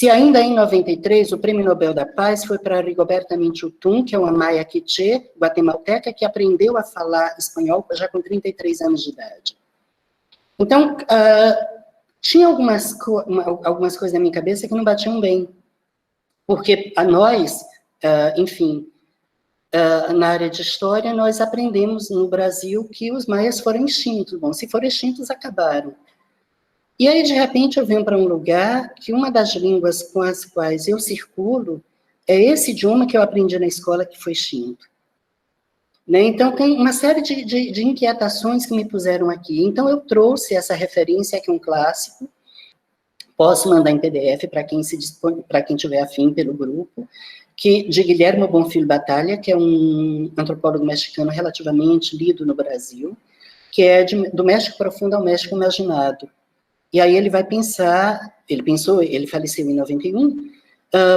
Se ainda em 93, o Prêmio Nobel da Paz foi para Rigoberta Menchú, que é uma maia quiché, guatemalteca, que aprendeu a falar espanhol já com 33 anos de idade. Então, tinha algumas coisas na minha cabeça que não batiam bem. Porque a nós, enfim, na área de história, nós aprendemos no Brasil que os maias foram extintos. Bom, se foram extintos, acabaram. E aí, de repente, eu venho para um lugar que uma das línguas com as quais eu circulo é esse idioma que eu aprendi na escola que foi extinto. Né? Então, tem uma série de inquietações que me puseram aqui. Então, eu trouxe essa referência aqui, um clássico. Posso mandar em PDF para quem tiver afim pelo grupo, de Guilherme Bonfil Batalha, que é um antropólogo mexicano relativamente lido no Brasil, que é do México profundo ao México imaginado. E aí ele vai pensar, ele faleceu em 91,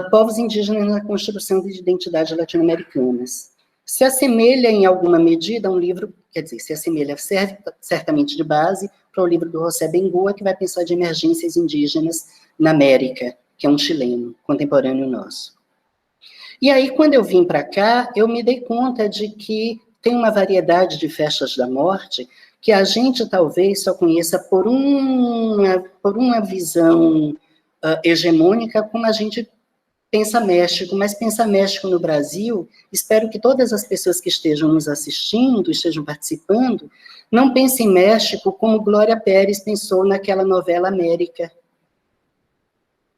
povos indígenas na construção de identidades latino-americanas. Se assemelha em alguma medida a um livro, quer dizer, se assemelha, serve certamente de base para o livro do José Bengoa, que vai pensar de emergências indígenas na América, que é um chileno, contemporâneo nosso. E aí, quando eu vim para cá, eu me dei conta de que tem uma variedade de festas da morte que a gente talvez só conheça por uma visão hegemônica, como a gente pensa México, mas pensar México no Brasil, espero que todas as pessoas que estejam nos assistindo, estejam participando, não pensem México como Glória Pérez pensou naquela novela América,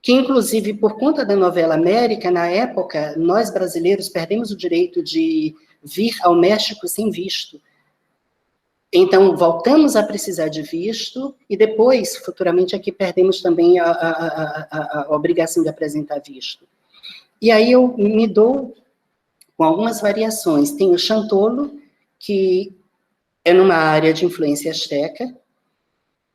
que inclusive por conta da novela América, na época, nós brasileiros perdemos o direito de vir ao México sem visto. Então, voltamos a precisar de visto, e depois, futuramente, aqui perdemos também a obrigação de apresentar visto. E aí eu me dou com algumas variações. Tem o Chantolo, que é numa área de influência asteca,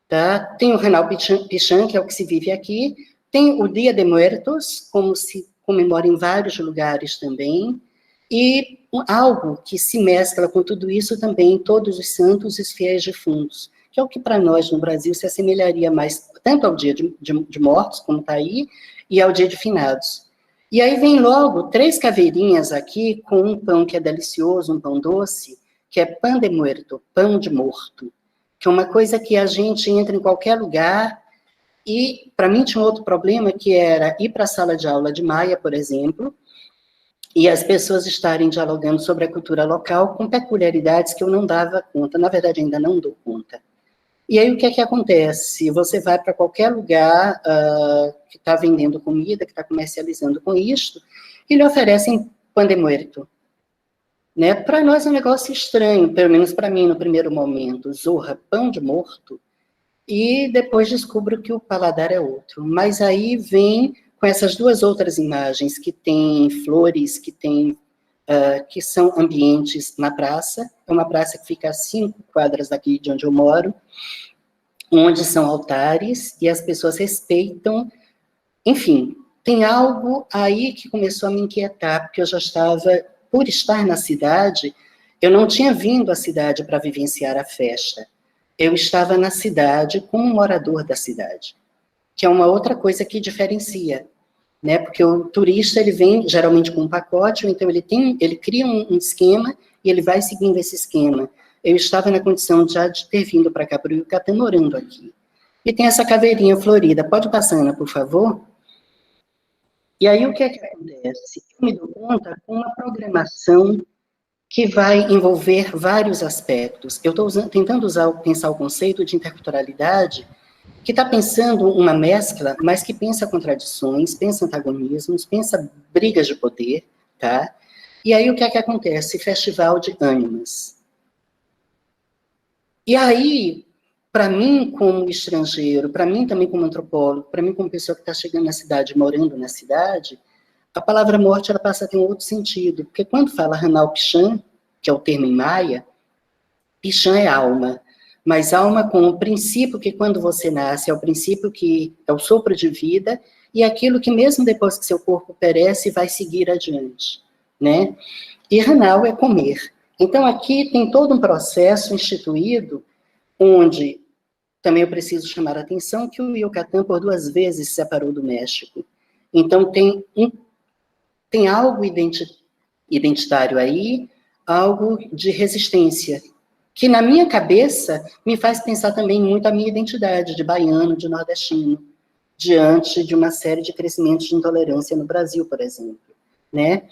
tá? Tem o Renal Pichán, que é o que se vive aqui. Tem o Dia de Muertos, como se comemora em vários lugares também. E algo que se mescla com tudo isso também, todos os santos e os fiéis defuntos, que é o que para nós no Brasil se assemelharia mais tanto ao dia de mortos, como está aí, e ao dia de finados. E aí vem logo 3 caveirinhas aqui com um pão que é delicioso, um pão doce, que é pan de muerto, pão de morto, que é uma coisa que a gente entra em qualquer lugar. E para mim tinha um outro problema, que era ir para a sala de aula de Maia, por exemplo, e as pessoas estarem dialogando sobre a cultura local com peculiaridades que eu não dava conta, na verdade ainda não dou conta. E aí o que é que acontece? Você vai para qualquer lugar que está vendendo comida, que está comercializando com isto, e lhe oferecem pan de muerto. Né? Para nós é um negócio estranho, pelo menos para mim no primeiro momento, zorra, pão de morto, e depois descubro que o paladar é outro. Mas aí vem com essas 2 outras imagens, que tem flores, que são ambientes na praça. É uma praça que fica a 5 quadras daqui de onde eu moro, onde são altares, e as pessoas respeitam. Enfim, tem algo aí que começou a me inquietar, porque eu já estava, por estar na cidade, eu não tinha vindo à cidade para vivenciar a festa. Eu estava na cidade como morador da cidade, que é uma outra coisa que diferencia, né? Porque o turista, ele vem geralmente com um pacote, ou então ele cria um esquema e ele vai seguindo esse esquema. Eu estava na condição já de ter vindo para cá, para o Yucatán, morando aqui. E tem essa caveirinha florida. Pode passar, Ana, por favor? E aí o que é que acontece? Eu me dou conta com uma programação que vai envolver vários aspectos. Eu estou tentando pensar o conceito de interculturalidade, que está pensando uma mescla, mas que pensa contradições, pensa antagonismos, pensa brigas de poder, tá? E aí o que é que acontece? Festival de ânimas. E aí, para mim como estrangeiro, para mim também como antropólogo, para mim como pessoa que está chegando na cidade, morando na cidade, a palavra morte ela passa a ter um outro sentido, porque quando fala Renal Pichán, que é o termo em maia, Pichán é alma, mas alma com o princípio que quando você nasce, é o princípio que é o sopro de vida, e aquilo que mesmo depois que seu corpo perece, vai seguir adiante, né? E Renal é comer. Então aqui tem todo um processo instituído, onde também eu preciso chamar a atenção que o Yucatán por 2 vezes se separou do México. Então, tem algo identitário aí, algo de resistência, que na minha cabeça me faz pensar também muito a minha identidade de baiano, de nordestino, diante de uma série de crescimentos de intolerância no Brasil, por exemplo, né?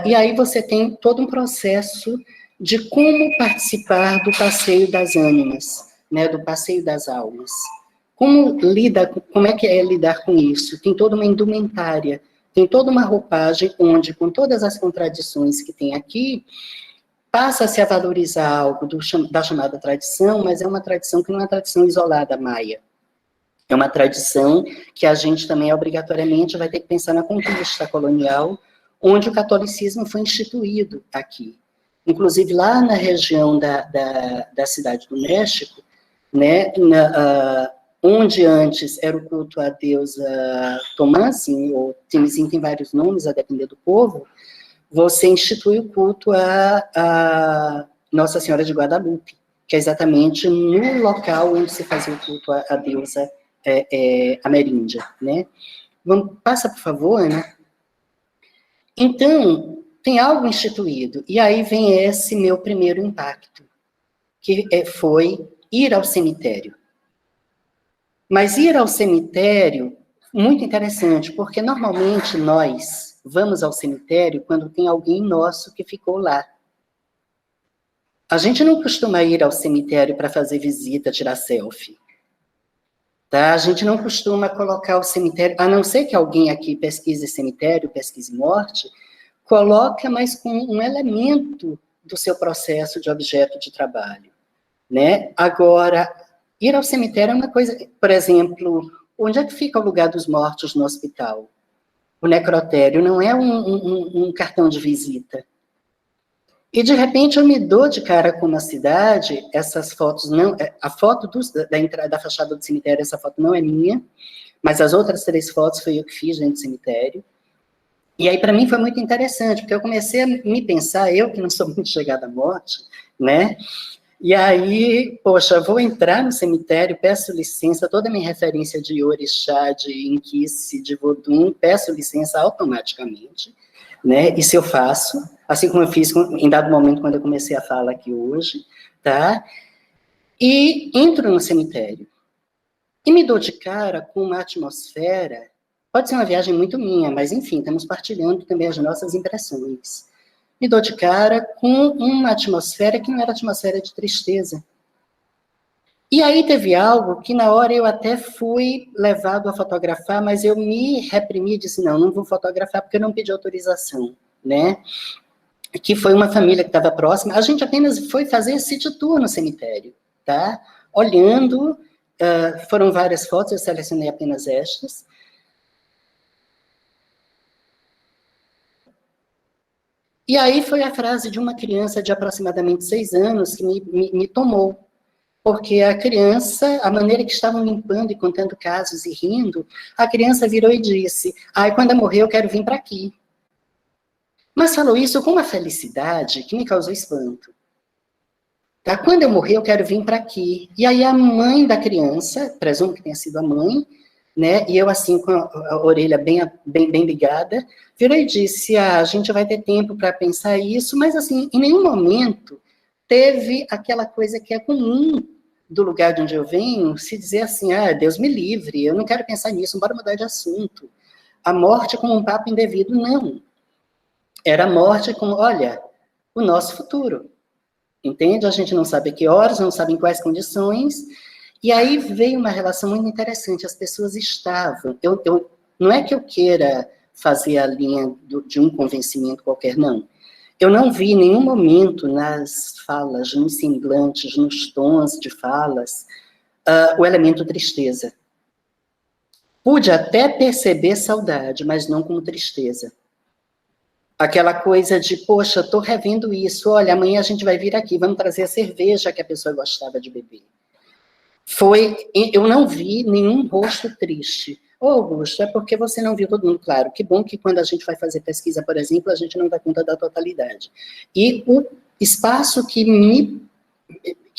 E aí você tem todo um processo de como participar do passeio das ânimas, né, do passeio das almas. Como é que é lidar com isso? Tem toda uma indumentária, tem toda uma roupagem onde, com todas as contradições que tem aqui, passa-se a valorizar algo da chamada tradição, mas é uma tradição que não é uma tradição isolada, maia. É uma tradição que a gente também obrigatoriamente vai ter que pensar na conquista colonial, onde o catolicismo foi instituído aqui. Inclusive, lá na região da Cidade do México, né, onde antes era o culto à deusa Tomazin, ou Temizin tem vários nomes, a depender do povo, você institui o culto a Nossa Senhora de Guadalupe, que é exatamente no local onde se fazia o culto à deusa ameríndia, né? Passa, por favor, Ana. Então, tem algo instituído, e aí vem esse meu primeiro impacto, que foi ir ao cemitério. Mas ir ao cemitério, muito interessante, porque normalmente nós vamos ao cemitério quando tem alguém nosso que ficou lá. A gente não costuma ir ao cemitério para fazer visita, tirar selfie. Tá? A gente não costuma colocar o cemitério, a não ser que alguém aqui pesquise cemitério, pesquise morte, coloca, mas com um elemento do seu processo de objeto de trabalho, né? Agora, ir ao cemitério é uma coisa, por exemplo, onde é que fica o lugar dos mortos no hospital? O necrotério não é um cartão de visita. E, de repente, eu me dou de cara com uma cidade, essas fotos não... A foto da entrada da fachada do cemitério, essa foto não é minha, mas as outras 3 fotos foi eu que fiz dentro do cemitério. E aí, para mim, foi muito interessante, porque eu comecei a me pensar, eu que não sou muito chegada à morte, né? E aí, poxa, vou entrar no cemitério, peço licença, toda a minha referência de orixá, de inquice, de vodum, peço licença automaticamente, né? Isso eu faço, assim como eu fiz em dado momento quando eu comecei a fala aqui hoje, tá? E entro no cemitério. E me dou de cara com uma atmosfera, pode ser uma viagem muito minha, mas enfim, estamos partilhando também as nossas impressões. Me dou de cara com uma atmosfera que não era atmosfera de tristeza. E aí teve algo que na hora eu até fui levado a fotografar, mas eu me reprimi e disse, não vou fotografar porque eu não pedi autorização, né? Que foi uma família que estava próxima, a gente apenas foi fazer city tour no cemitério, tá? Olhando, foram várias fotos, eu selecionei apenas estas. E aí foi a frase de uma criança de aproximadamente 6 anos que me tomou. Porque a criança, a maneira que estavam limpando e contando casos e rindo, a criança virou e disse, quando eu morrer eu quero vir para aqui. Mas falou isso com uma felicidade que me causou espanto. Tá? Quando eu morrer eu quero vir para aqui. E aí a mãe da criança, presumo que tenha sido a mãe, né, e eu assim com a orelha bem ligada, virou e disse, a gente vai ter tempo para pensar isso, mas assim, em nenhum momento teve aquela coisa que é comum do lugar de onde eu venho, se dizer assim, Deus me livre, eu não quero pensar nisso, bora mudar de assunto. A morte como um papo indevido, não. Era a morte como, olha, o nosso futuro. Entende? A gente não sabe a que horas, não sabe em quais condições, e aí veio uma relação muito interessante, as pessoas estavam, não é que eu queira fazer a linha de um convencimento qualquer, não. Eu não vi em nenhum momento nas falas, nos semblantes, nos tons de falas, o elemento tristeza. Pude até perceber saudade, mas não como tristeza. Aquela coisa de, poxa, estou revendo isso, olha, amanhã a gente vai vir aqui, vamos trazer a cerveja que a pessoa gostava de beber. Eu não vi nenhum rosto triste. Augusto, é porque você não viu todo mundo, claro. Que bom que quando a gente vai fazer pesquisa, por exemplo, a gente não dá conta da totalidade. E o espaço que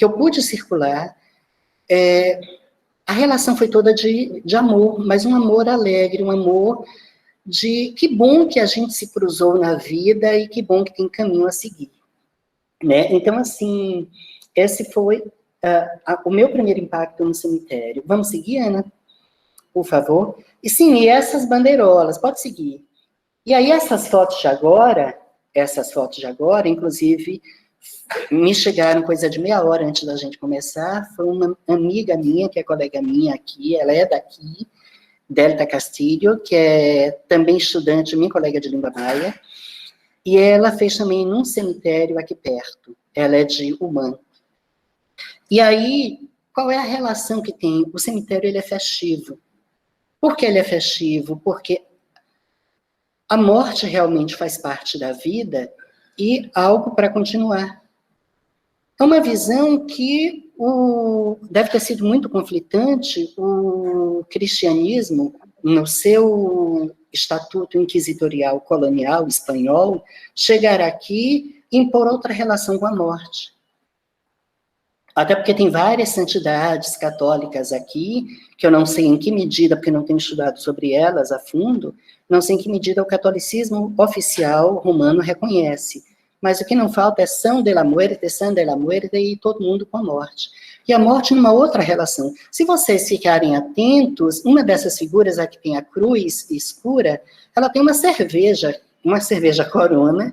eu pude circular, a relação foi toda de amor, mas um amor alegre, um amor de que bom que a gente se cruzou na vida e que bom que tem caminho a seguir, né? Então, assim, esse foi o meu primeiro impacto no cemitério. Vamos seguir, Ana? Por favor. E sim, e essas bandeirolas, pode seguir. E aí essas fotos de agora, inclusive, me chegaram coisa de meia hora antes da gente começar, foi uma amiga minha, que é colega minha aqui, ela é daqui, Delta Castilho, que é também estudante, minha colega de língua maia, e ela fez também num cemitério aqui perto, ela é de Umã. E aí, qual é a relação que tem? O cemitério, ele é festivo. Por que ele é festivo? Porque a morte realmente faz parte da vida e algo para continuar. É uma visão que deve ter sido muito conflitante o cristianismo, no seu estatuto inquisitorial colonial espanhol, chegar aqui e impor outra relação com a morte. Até porque tem várias santidades católicas aqui, que eu não sei em que medida, porque não tenho estudado sobre elas a fundo, não sei em que medida o catolicismo oficial romano reconhece. Mas o que não falta é São de la Muerte e todo mundo com a morte. E a morte numa outra relação. Se vocês ficarem atentos, uma dessas figuras, aqui tem a cruz escura, ela tem uma cerveja Corona,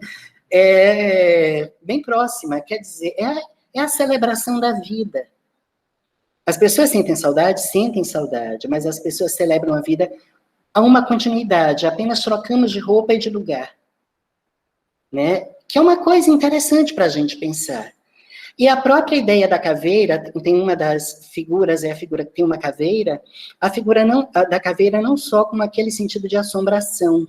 bem próxima, quer dizer, é a celebração da vida. As pessoas sentem saudade, mas as pessoas celebram a vida a uma continuidade, apenas trocamos de roupa e de lugar. Né? Que é uma coisa interessante para a gente pensar. E a própria ideia da caveira, tem uma das figuras, é a figura que tem uma caveira, a figura da caveira não só com aquele sentido de assombração,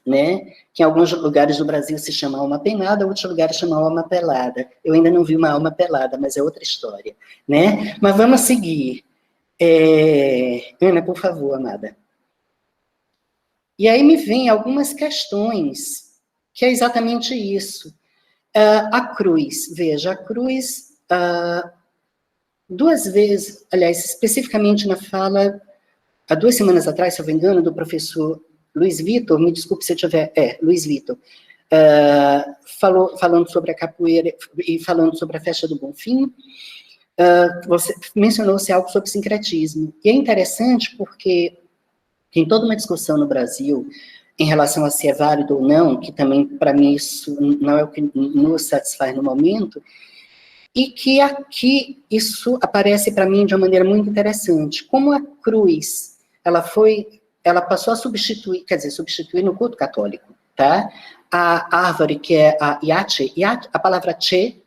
né? Que em alguns lugares do Brasil se chama alma penada, outros lugares chamam alma pelada. Eu ainda não vi uma alma pelada, mas é outra história, né? Mas vamos seguir. Ana, por favor, amada. E aí me vem algumas questões, que é exatamente isso. A cruz, veja, a cruz, duas vezes, aliás, especificamente na fala, há 2 semanas atrás, se eu não me engano, do professor Luiz Vitor, me desculpe se eu tiver, Luiz Vitor, falando sobre a capoeira e falando sobre a festa do Bonfim, você mencionou-se algo sobre sincretismo. E é interessante porque tem toda uma discussão no Brasil em relação a se é válido ou não, que também, para mim, isso não é o que nos satisfaz no momento, e que aqui isso aparece para mim de uma maneira muito interessante. Como a cruz, ela passou a substituir no culto católico, tá? A árvore, que é a iache, a palavra che,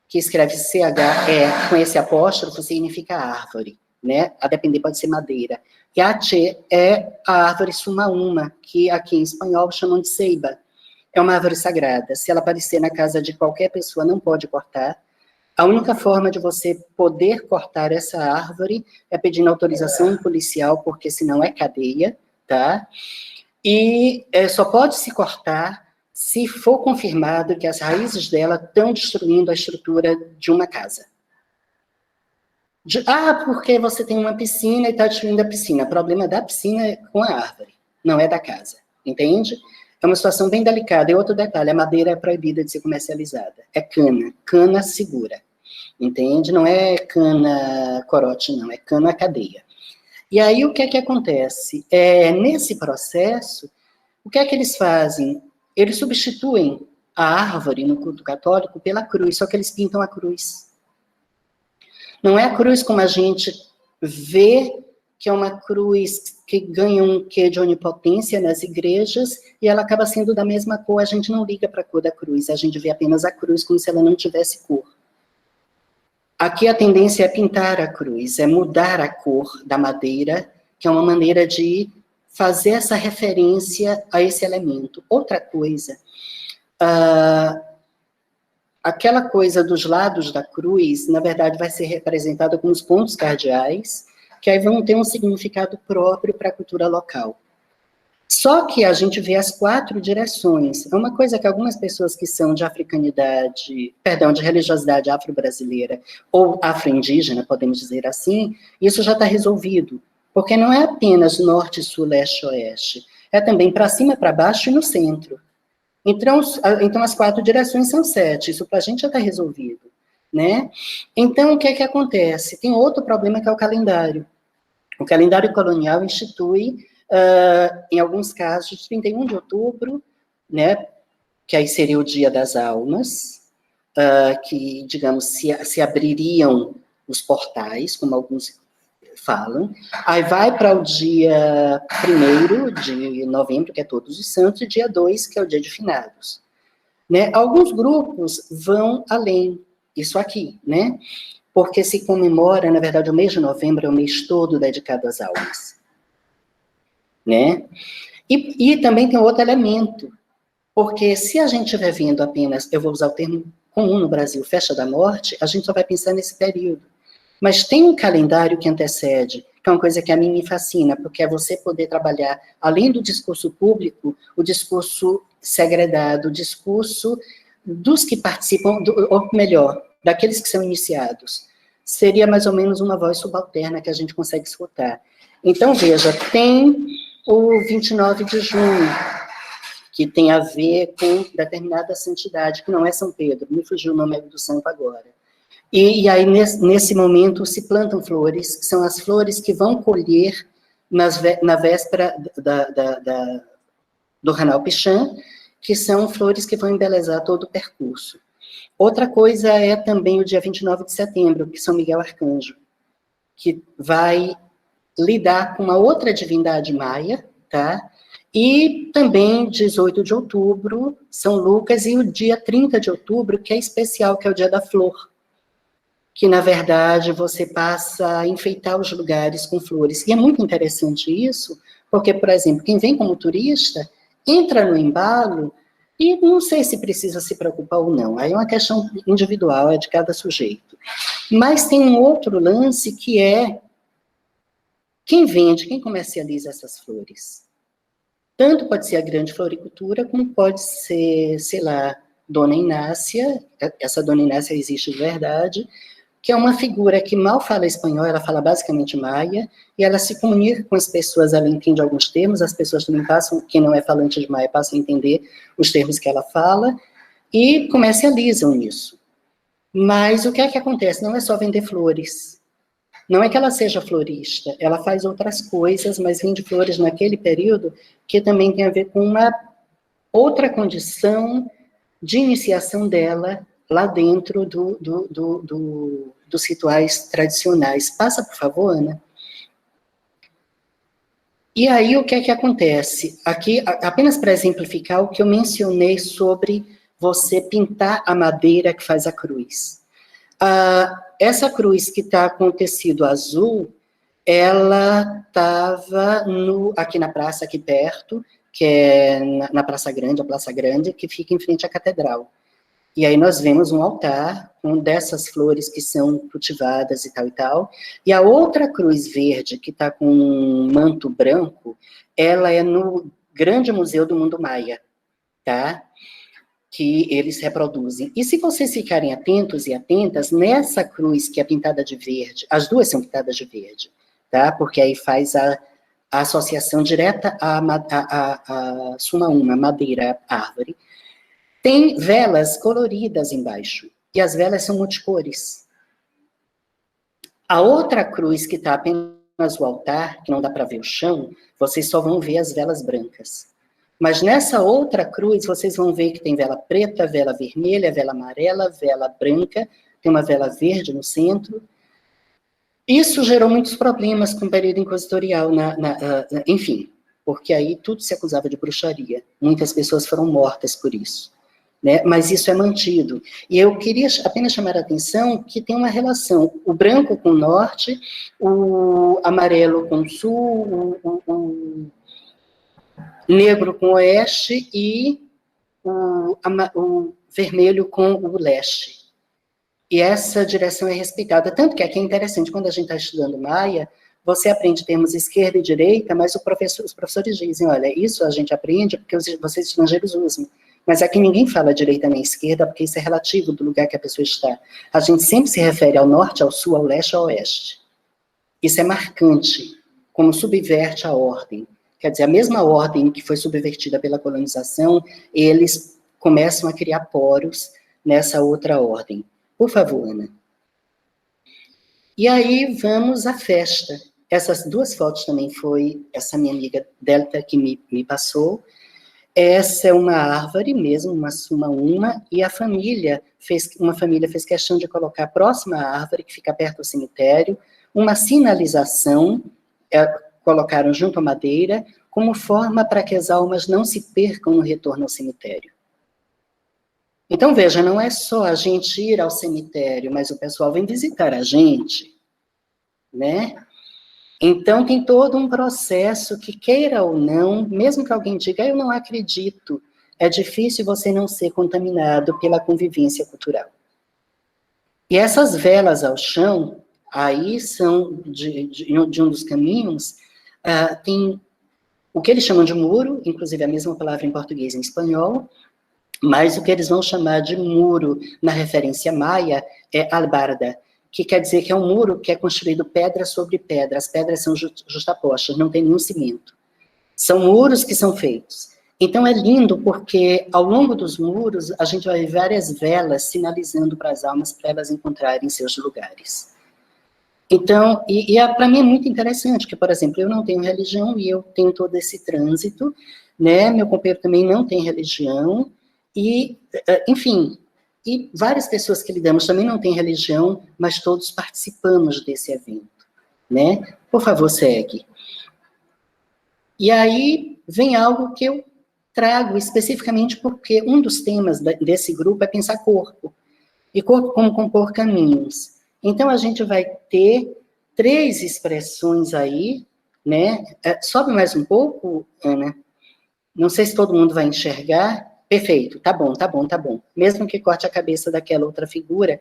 que escreve CH, com esse apóstrofo, significa árvore, né? A depender, pode ser madeira. Iache é a árvore sumaúma, que aqui em espanhol chamam de ceiba. É uma árvore sagrada. Se ela aparecer na casa de qualquer pessoa, não pode cortar. A única forma de você poder cortar essa árvore é pedindo autorização policial, porque senão é cadeia, tá? E só pode se cortar se for confirmado que as raízes dela estão destruindo a estrutura de uma casa. Porque você tem uma piscina e está destruindo a piscina. O problema da piscina é com a árvore, não é da casa, entende? É uma situação bem delicada. E outro detalhe, a madeira é proibida de ser comercializada. É cana segura, entende? Não é cana corote, não, é cana cadeia. E aí, o que é que acontece? Nesse processo, o que é que eles fazem? Eles substituem a árvore no culto católico pela cruz, só que eles pintam a cruz. Não é a cruz como a gente vê, que é uma cruz que ganha um quê de onipotência nas igrejas, e ela acaba sendo da mesma cor. A gente não liga para a cor da cruz, a gente vê apenas a cruz como se ela não tivesse cor. Aqui a tendência é pintar a cruz, é mudar a cor da madeira, que é uma maneira de fazer essa referência a esse elemento. Outra coisa, aquela coisa dos lados da cruz, na verdade, vai ser representada com os pontos cardeais, que aí vão ter um significado próprio para a cultura local. Só que a gente vê as 4 direções. É uma coisa que algumas pessoas que são de africanidade, perdão, de religiosidade afro-brasileira ou afro-indígena, podemos dizer assim, isso já está resolvido. Porque não é apenas norte, sul, leste, oeste. É também para cima, para baixo e no centro. Então as 4 direções são 7. Isso para a gente já está resolvido, né? Então, o que é que acontece? Tem outro problema que é o calendário. O calendário colonial institui, em alguns casos, 31 de outubro, né, que aí seria o Dia das Almas, que, digamos, se abririam os portais, como alguns falam. Aí vai para o dia 1º de novembro, que é Todos os Santos, e dia 2, que é o Dia de Finados. Né? Alguns grupos vão além, isso aqui, né? Porque se comemora, na verdade, o mês de novembro é o mês todo dedicado às almas. Né? E também tem outro elemento, porque se a gente estiver vendo apenas, eu vou usar o termo comum no Brasil, festa da morte, a gente só vai pensar nesse período. Mas tem um calendário que antecede, que é uma coisa que a mim me fascina, porque é você poder trabalhar, além do discurso público, o discurso segredado, o discurso dos que participam, ou melhor, daqueles que são iniciados. Seria mais ou menos uma voz subalterna que a gente consegue escutar. Então, veja, tem o 29 de junho, que tem a ver com determinada santidade, que não é São Pedro, me fugiu o nome do santo agora. E aí, nesse momento, se plantam flores, que são as flores que vão colher na véspera do Ranal Pichan, que são flores que vão embelezar todo o percurso. Outra coisa é também o dia 29 de setembro, que São Miguel Arcanjo, que vai lidar com uma outra divindade maia, tá? E também 18 de outubro, São Lucas, e o dia 30 de outubro, que é especial, que é o dia da flor, que, na verdade, você passa a enfeitar os lugares com flores. E é muito interessante isso, porque, por exemplo, quem vem como turista, entra no embalo e não sei se precisa se preocupar ou não. Aí é uma questão individual, é de cada sujeito. Mas tem um outro lance que é quem vende, quem comercializa essas flores. Tanto pode ser a grande floricultura, como pode ser, sei lá, Dona Inácia, essa Dona Inácia existe de verdade, que é uma figura que mal fala espanhol, ela fala basicamente maia, e ela se comunica com as pessoas, ela entende alguns termos, as pessoas também passam, quem não é falante de maia, passa a entender os termos que ela fala, e comercializam isso. Mas o que é que acontece? Não é só vender flores. Não é que ela seja florista, ela faz outras coisas, mas vende flores naquele período que também tem a ver com uma outra condição de iniciação dela lá dentro dos rituais tradicionais. Passa, por favor, Ana. E aí, o que é que acontece? Aqui, apenas para exemplificar o que eu mencionei sobre você pintar a madeira que faz a cruz. Essa cruz que está com o tecido azul, ela estava aqui na praça, aqui perto, que é na Praça Grande, a Praça Grande, que fica em frente à catedral. E aí nós vemos um altar com dessas flores que são cultivadas e tal, e a outra cruz verde, que está com um manto branco, ela é no Grande Museu do Mundo Maia, tá? Que eles reproduzem. E se vocês ficarem atentos e atentas, nessa cruz que é pintada de verde, as duas são pintadas de verde, tá? Porque aí faz a associação direta a suma uma, madeira, árvore. Tem velas coloridas embaixo, e as velas são multicores. A outra cruz que está apenas o altar, que não dá para ver o chão, vocês só vão ver as velas brancas. Mas nessa outra cruz, vocês vão ver que tem vela preta, vela vermelha, vela amarela, vela branca, tem uma vela verde no centro. Isso gerou muitos problemas com o período inquisitorial, enfim, porque aí tudo se acusava de bruxaria. Muitas pessoas foram mortas por isso. Né? Mas isso é mantido. E eu queria apenas chamar a atenção que tem uma relação, o branco com o norte, o amarelo com o sul, o negro com o oeste e o vermelho com o leste. E essa direção é respeitada. Tanto que aqui é interessante, quando a gente está estudando Maia, você aprende termos esquerda e direita, mas os professores dizem, olha, isso a gente aprende porque vocês estrangeiros usam. Mas aqui ninguém fala direita nem esquerda, porque isso é relativo do lugar que a pessoa está. A gente sempre se refere ao norte, ao sul, ao leste, ao oeste. Isso é marcante, como subverte a ordem. Quer dizer, a mesma ordem que foi subvertida pela colonização, eles começam a criar poros nessa outra ordem. Por favor, Ana. E aí vamos à festa. Essas duas fotos também foi essa minha amiga Delta que me passou. Essa é uma árvore mesmo, uma, e a família fez questão de colocar próxima à árvore, que fica perto do cemitério, uma sinalização, colocaram junto à madeira, como forma para que as almas não se percam no retorno ao cemitério. Então, veja, não é só a gente ir ao cemitério, mas o pessoal vem visitar a gente, né? Então, tem todo um processo que, queira ou não, mesmo que alguém diga, eu não acredito, é difícil você não ser contaminado pela convivência cultural. E essas velas ao chão, aí são de um dos caminhos, tem o que eles chamam de muro, inclusive a mesma palavra em português e em espanhol, mas o que eles vão chamar de muro, na referência maia, é albarda, que quer dizer que é um muro que é construído pedra sobre pedra, as pedras são justapostas, não tem nenhum cimento. São muros que são feitos. Então é lindo porque ao longo dos muros a gente vai ver várias velas sinalizando para as almas para elas encontrarem seus lugares. Então, para mim é muito interessante, porque, por exemplo, eu não tenho religião e eu tenho todo esse trânsito, né? Meu companheiro também não tem religião, e, enfim, e várias pessoas que lidamos também não têm religião, mas todos participamos desse evento, né? Por favor, segue. E aí vem algo que eu trago especificamente porque um dos temas desse grupo é pensar corpo, e corpo como compor caminhos. Então, a gente vai ter 3 expressões aí, né? Sobe mais um pouco, Ana. Não sei se todo mundo vai enxergar. Perfeito, tá bom. Mesmo que corte a cabeça daquela outra figura.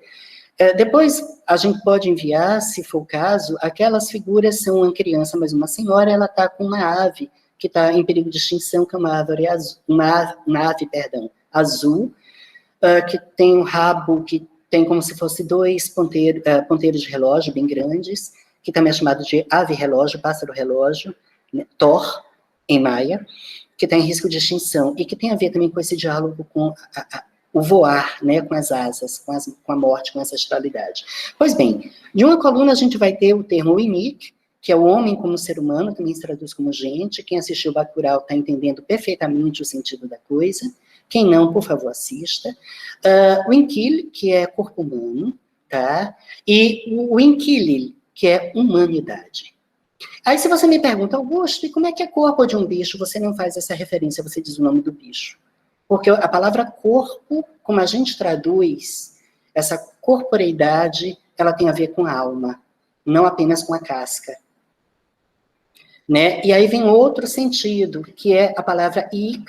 Depois, a gente pode enviar, se for o caso, aquelas figuras são uma criança, mas uma senhora, ela está com uma ave que está em perigo de extinção, que é uma árvore azul, uma ave, azul, que tem um rabo que tem como se fosse 2 ponteiros de relógio bem grandes, que também é chamado de ave-relógio, pássaro-relógio, né, Thor, em maia, que está em risco de extinção, e que tem a ver também com esse diálogo com o voar, né, com as asas, com a morte, com a ancestralidade. Pois bem, de uma coluna a gente vai ter o termo Uinik, que é o homem como ser humano, também se traduz como gente. Quem assistiu Bacurau está entendendo perfeitamente o sentido da coisa. Quem não, por favor, assista. O Inkil, que é corpo humano, tá? E o Inkilil, que é humanidade. Aí, se você me pergunta, Augusto, e como é que é corpo de um bicho? Você não faz essa referência, você diz o nome do bicho. Porque a palavra corpo, como a gente traduz, essa corporeidade, ela tem a ver com a alma, não apenas com a casca. Né? E aí vem outro sentido, que é a palavra ik,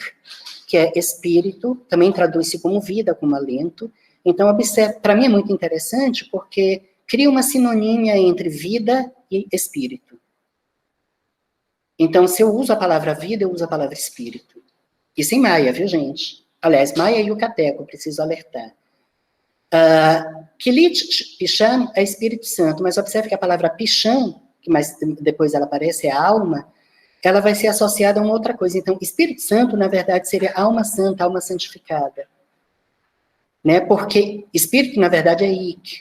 que é espírito, também traduz-se como vida, como alento. Então, para mim é muito interessante, porque cria uma sinonímia entre vida e espírito. Então, se eu uso a palavra vida, eu uso a palavra espírito. Isso em maia, viu, gente? Aliás, maia e yucateco, preciso alertar. Kilit Picham é Espírito Santo, mas observe que a palavra Picham, que mais depois ela aparece, é a alma, ela vai ser associada a uma outra coisa. Então, Espírito Santo, na verdade, seria alma santa, alma santificada. Né? Porque Espírito, na verdade, é Ik.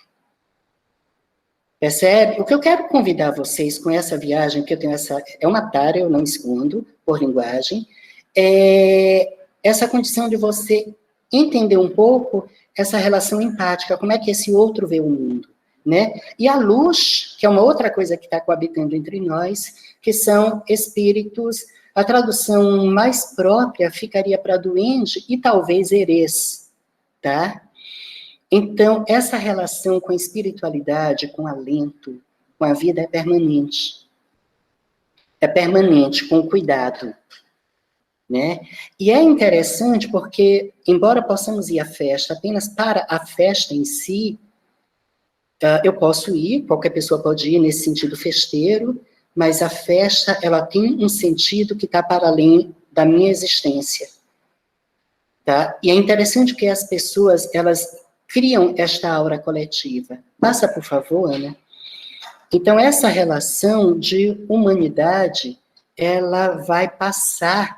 Percebe? O que eu quero convidar vocês com essa viagem, que eu tenho é uma tara, eu não escondo, por linguagem, é essa condição de você entender um pouco essa relação empática, como é que esse outro vê o mundo, né? E a luz, que é uma outra coisa que está coabitando entre nós, que são espíritos, a tradução mais própria ficaria para duende e talvez herês, tá? Então, essa relação com a espiritualidade, com o alento, com a vida é permanente. É permanente, com cuidado. Né? E é interessante porque, embora possamos ir à festa apenas para a festa em si, eu posso ir, qualquer pessoa pode ir nesse sentido festeiro, mas a festa, ela tem um sentido que está para além da minha existência. Tá? E é interessante que as pessoas, elas criam esta aura coletiva. Passa, por favor, Ana. Então, essa relação de humanidade, ela vai passar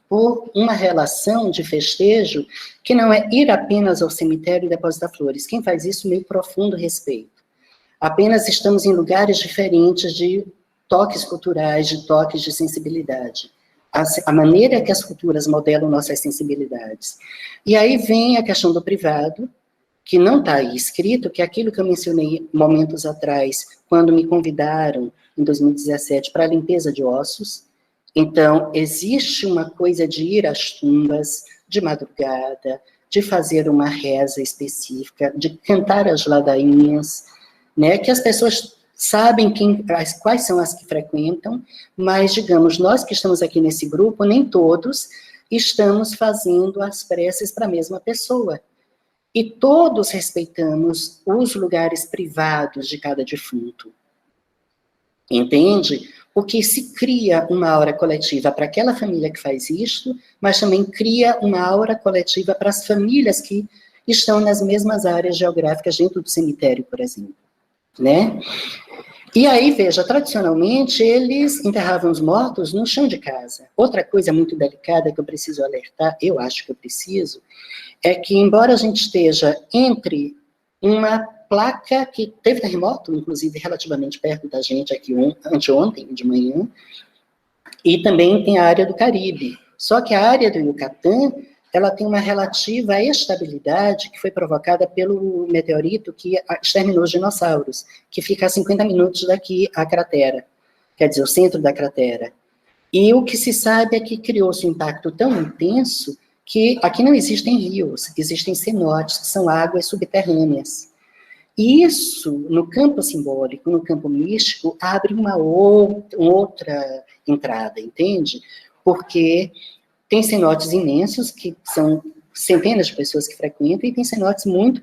por uma relação de festejo que não é ir apenas ao cemitério e depositar flores. Quem faz isso, meio profundo respeito. Apenas estamos em lugares diferentes de toques culturais, de toques de sensibilidade. A maneira que as culturas modelam nossas sensibilidades. E aí vem a questão do privado, que não está aí escrito, que é aquilo que eu mencionei momentos atrás, quando me convidaram, em 2017, para a limpeza de ossos. Então, existe uma coisa de ir às tumbas, de madrugada, de fazer uma reza específica, de cantar as ladainhas, né, que as pessoas sabem quais são as que frequentam, mas, digamos, nós que estamos aqui nesse grupo, nem todos estamos fazendo as preces para a mesma pessoa. E todos respeitamos os lugares privados de cada defunto. Entende? Porque se cria uma aura coletiva para aquela família que faz isto, mas também cria uma aura coletiva para as famílias que estão nas mesmas áreas geográficas dentro do cemitério, por exemplo. Né? E aí, veja, tradicionalmente, eles enterravam os mortos no chão de casa. Outra coisa muito delicada que eu preciso alertar, eu acho que eu preciso, é que, embora a gente esteja entre uma placa que teve terremoto, inclusive, relativamente perto da gente aqui anteontem, de manhã, e também tem a área do Caribe. Só que a área do Yucatán, ela tem uma relativa estabilidade que foi provocada pelo meteorito que exterminou os dinossauros, que fica a 50 minutos daqui a cratera, quer dizer, o centro da cratera. E o que se sabe é que criou-se um impacto tão intenso que aqui não existem rios, existem cenotes, que são águas subterrâneas. E isso, no campo simbólico, no campo místico, abre uma outra entrada, entende? Porque tem cenotes imensos, que são centenas de pessoas que frequentam, e tem cenotes muito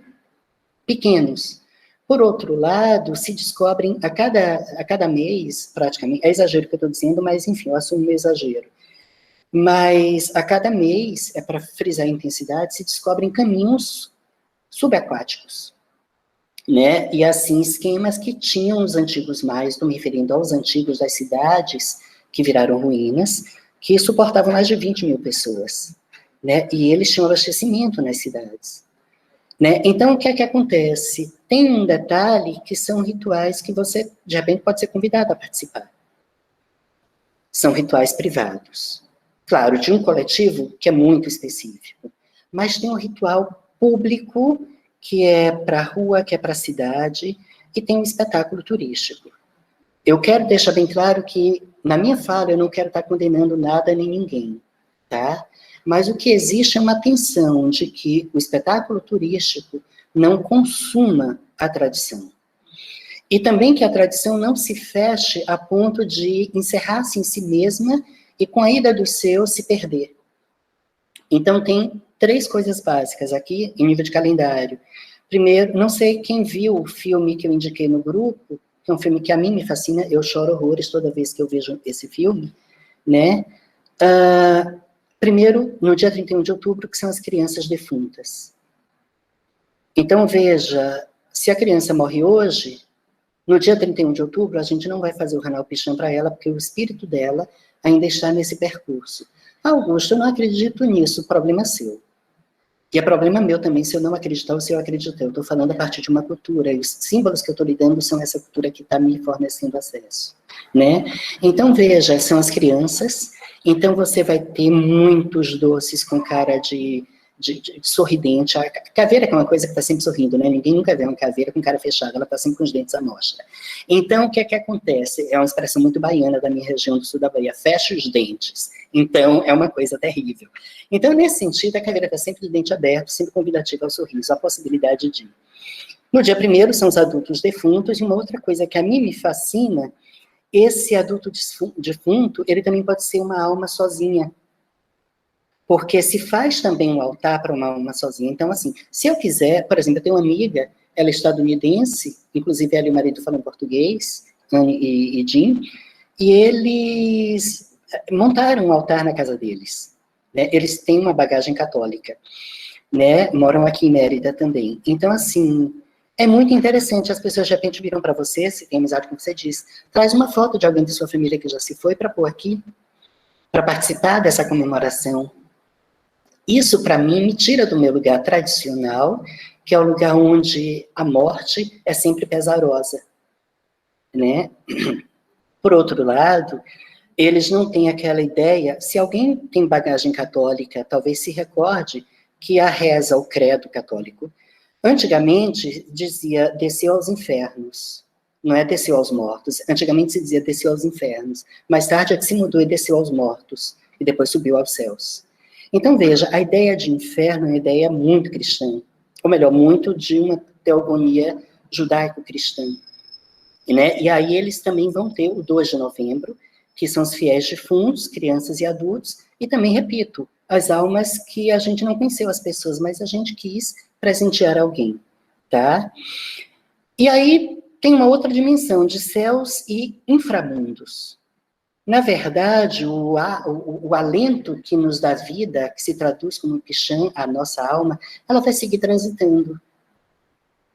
pequenos. Por outro lado, se descobrem a cada mês, praticamente, é exagero que eu estou dizendo, mas enfim, eu assumo o exagero. Mas a cada mês, é para frisar a intensidade, se descobrem caminhos subaquáticos. Né? E assim, esquemas que tinham os antigos mais, estou me referindo aos antigos das cidades, que viraram ruínas, que suportavam mais de 20 mil pessoas, né? E eles tinham abastecimento nas cidades. Né? Então, o que é que acontece? Tem um detalhe que são rituais que você, de repente, pode ser convidado a participar. São rituais privados. Claro, de um coletivo que é muito específico, mas tem um ritual público que é para a rua, que é para a cidade, e tem um espetáculo turístico. Eu quero deixar bem claro que, na minha fala, eu não quero estar condenando nada nem ninguém, tá? Mas o que existe é uma tensão de que o espetáculo turístico não consuma a tradição. E também que a tradição não se feche a ponto de encerrar-se em si mesma e, com a ida dos seus, se perder. Então, tem 3 coisas básicas aqui, em nível de calendário. Primeiro, não sei quem viu o filme que eu indiquei no grupo, que é um filme que a mim me fascina, eu choro horrores toda vez que eu vejo esse filme, né? Primeiro, no dia 31 de outubro, que são as crianças defuntas. Então, veja, se a criança morre hoje, no dia 31 de outubro, a gente não vai fazer o Hanal Pichã para ela, porque o espírito dela ainda está nesse percurso. Augusto, eu não acredito nisso, o problema é seu. E é problema meu também se eu não acreditar ou se eu acreditar. Eu estou falando a partir de uma cultura, e os símbolos que eu estou lidando são essa cultura que está me fornecendo acesso. Né? Então, veja, são as crianças, então você vai ter muitos doces com cara de sorridente. A caveira, que é uma coisa que está sempre sorrindo, né? Ninguém nunca vê uma caveira com cara fechada, ela está sempre com os dentes à mostra. Então, o que é que acontece? É uma expressão muito baiana da minha região do sul da Bahia, fecha os dentes. Então, é uma coisa terrível. Então, nesse sentido, a caveira está sempre de dente aberto, sempre convidativa ao sorriso, a possibilidade de... No dia 1º são os adultos defuntos, e uma outra coisa que a mim me fascina, esse adulto defunto, ele também pode ser uma alma sozinha, porque se faz também um altar para uma alma sozinha. Então, assim, se eu quiser, por exemplo, eu tenho uma amiga, ela é estadunidense, inclusive ela e o marido falam português, Anne e Jim, e eles montaram um altar na casa deles. Né? Eles têm uma bagagem católica, né? Moram aqui em Mérida também. Então, assim, é muito interessante. As pessoas de repente viram para você, se tem amizade com você, diz, traz uma foto de alguém da sua família que já se foi para pôr aqui, para participar dessa comemoração. Isso, para mim, me tira do meu lugar tradicional, que é o lugar onde a morte é sempre pesarosa, né? Por outro lado, eles não têm aquela ideia, se alguém tem bagagem católica, talvez se recorde que a reza, o credo católico, antigamente dizia desceu aos infernos, não é desceu aos mortos, antigamente se dizia desceu aos infernos, mais tarde é que se mudou e desceu aos mortos, e depois subiu aos céus. Então veja, a ideia de inferno é uma ideia muito cristã, ou melhor, muito de uma teogonia judaico-cristã. Né? E aí eles também vão ter o 2 de novembro, que são os fiéis defuntos, crianças e adultos, e também, repito, as almas que a gente não conheceu as pessoas, mas a gente quis presentear alguém, tá? E aí tem uma outra dimensão de céus e inframundos. Na verdade, o alento que nos dá vida, que se traduz como Pichan, a nossa alma, ela vai seguir transitando.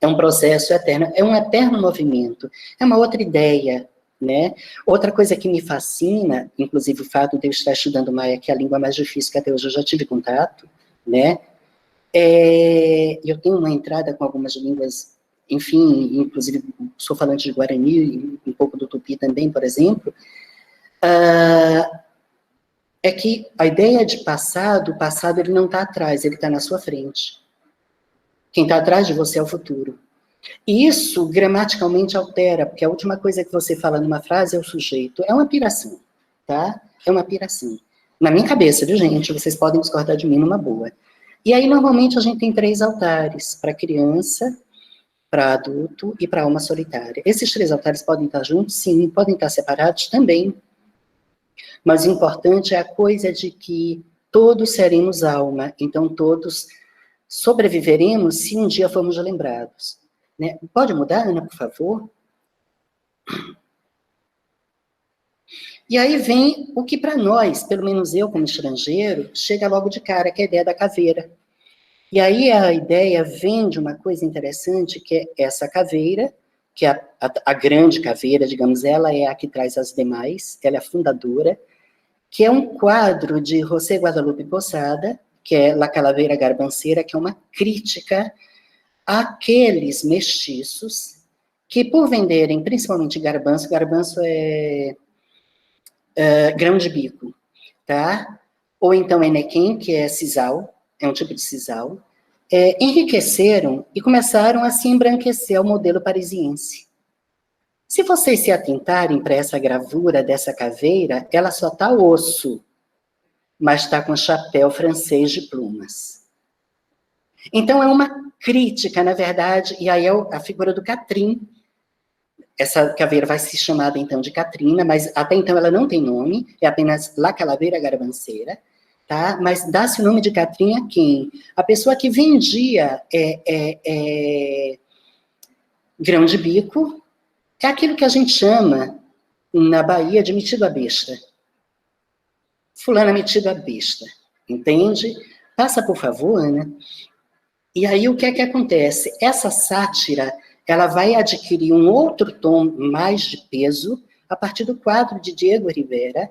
É um processo eterno, é um eterno movimento, é uma outra ideia, né? Outra coisa que me fascina, inclusive o fato de eu estar estudando Maia, que é a língua mais difícil que até hoje eu já tive contato, né? Eu tenho uma entrada com algumas línguas, enfim, inclusive sou falante de Guarani, um pouco do Tupi também, por exemplo, é que a ideia de passado, o passado ele não está atrás, ele está na sua frente. Quem está atrás de você é o futuro. E isso gramaticalmente altera, porque a última coisa que você fala numa frase é o sujeito. É uma piração, tá? É uma piração. Na minha cabeça, viu, gente? Vocês podem discordar de mim numa boa. E aí, normalmente, a gente tem 3 altares, para criança, para adulto e para alma solitária. Esses 3 altares podem estar juntos? Sim. Podem estar separados? Também. Mas o importante é a coisa de que todos seremos alma, então todos sobreviveremos se um dia formos lembrados. Né? Pode mudar, Ana, por favor? E aí vem o que para nós, pelo menos eu como estrangeiro, chega logo de cara, que é a ideia da caveira. E aí a ideia vem de uma coisa interessante, que é essa caveira, que é a grande caveira, digamos, ela é a que traz as demais, ela é a fundadora, que é um quadro de José Guadalupe Posada, que é La Calaveira Garbanceira, que é uma crítica àqueles mestiços que, por venderem principalmente garbanço é grão de bico, tá? Ou então enequim, que é sisal, é um tipo de sisal, enriqueceram e começaram a se embranquecer ao modelo parisiense. Se vocês se atentarem para essa gravura dessa caveira, ela só está osso, mas está com chapéu francês de plumas. Então, é uma crítica, na verdade, e aí é a figura do Catrim. Essa caveira vai ser chamada, então, de Catrina, mas até então ela não tem nome, é apenas La Calaveira Garbanceira, tá? Mas dá-se o nome de Catrim a quem? A pessoa que vendia grão de bico, é aquilo que a gente chama, na Bahia, de metido a besta. Fulana metido a besta, entende? Passa, por favor, Ana. E aí, o que é que acontece? Essa sátira, ela vai adquirir um outro tom mais de peso a partir do quadro de Diego Rivera,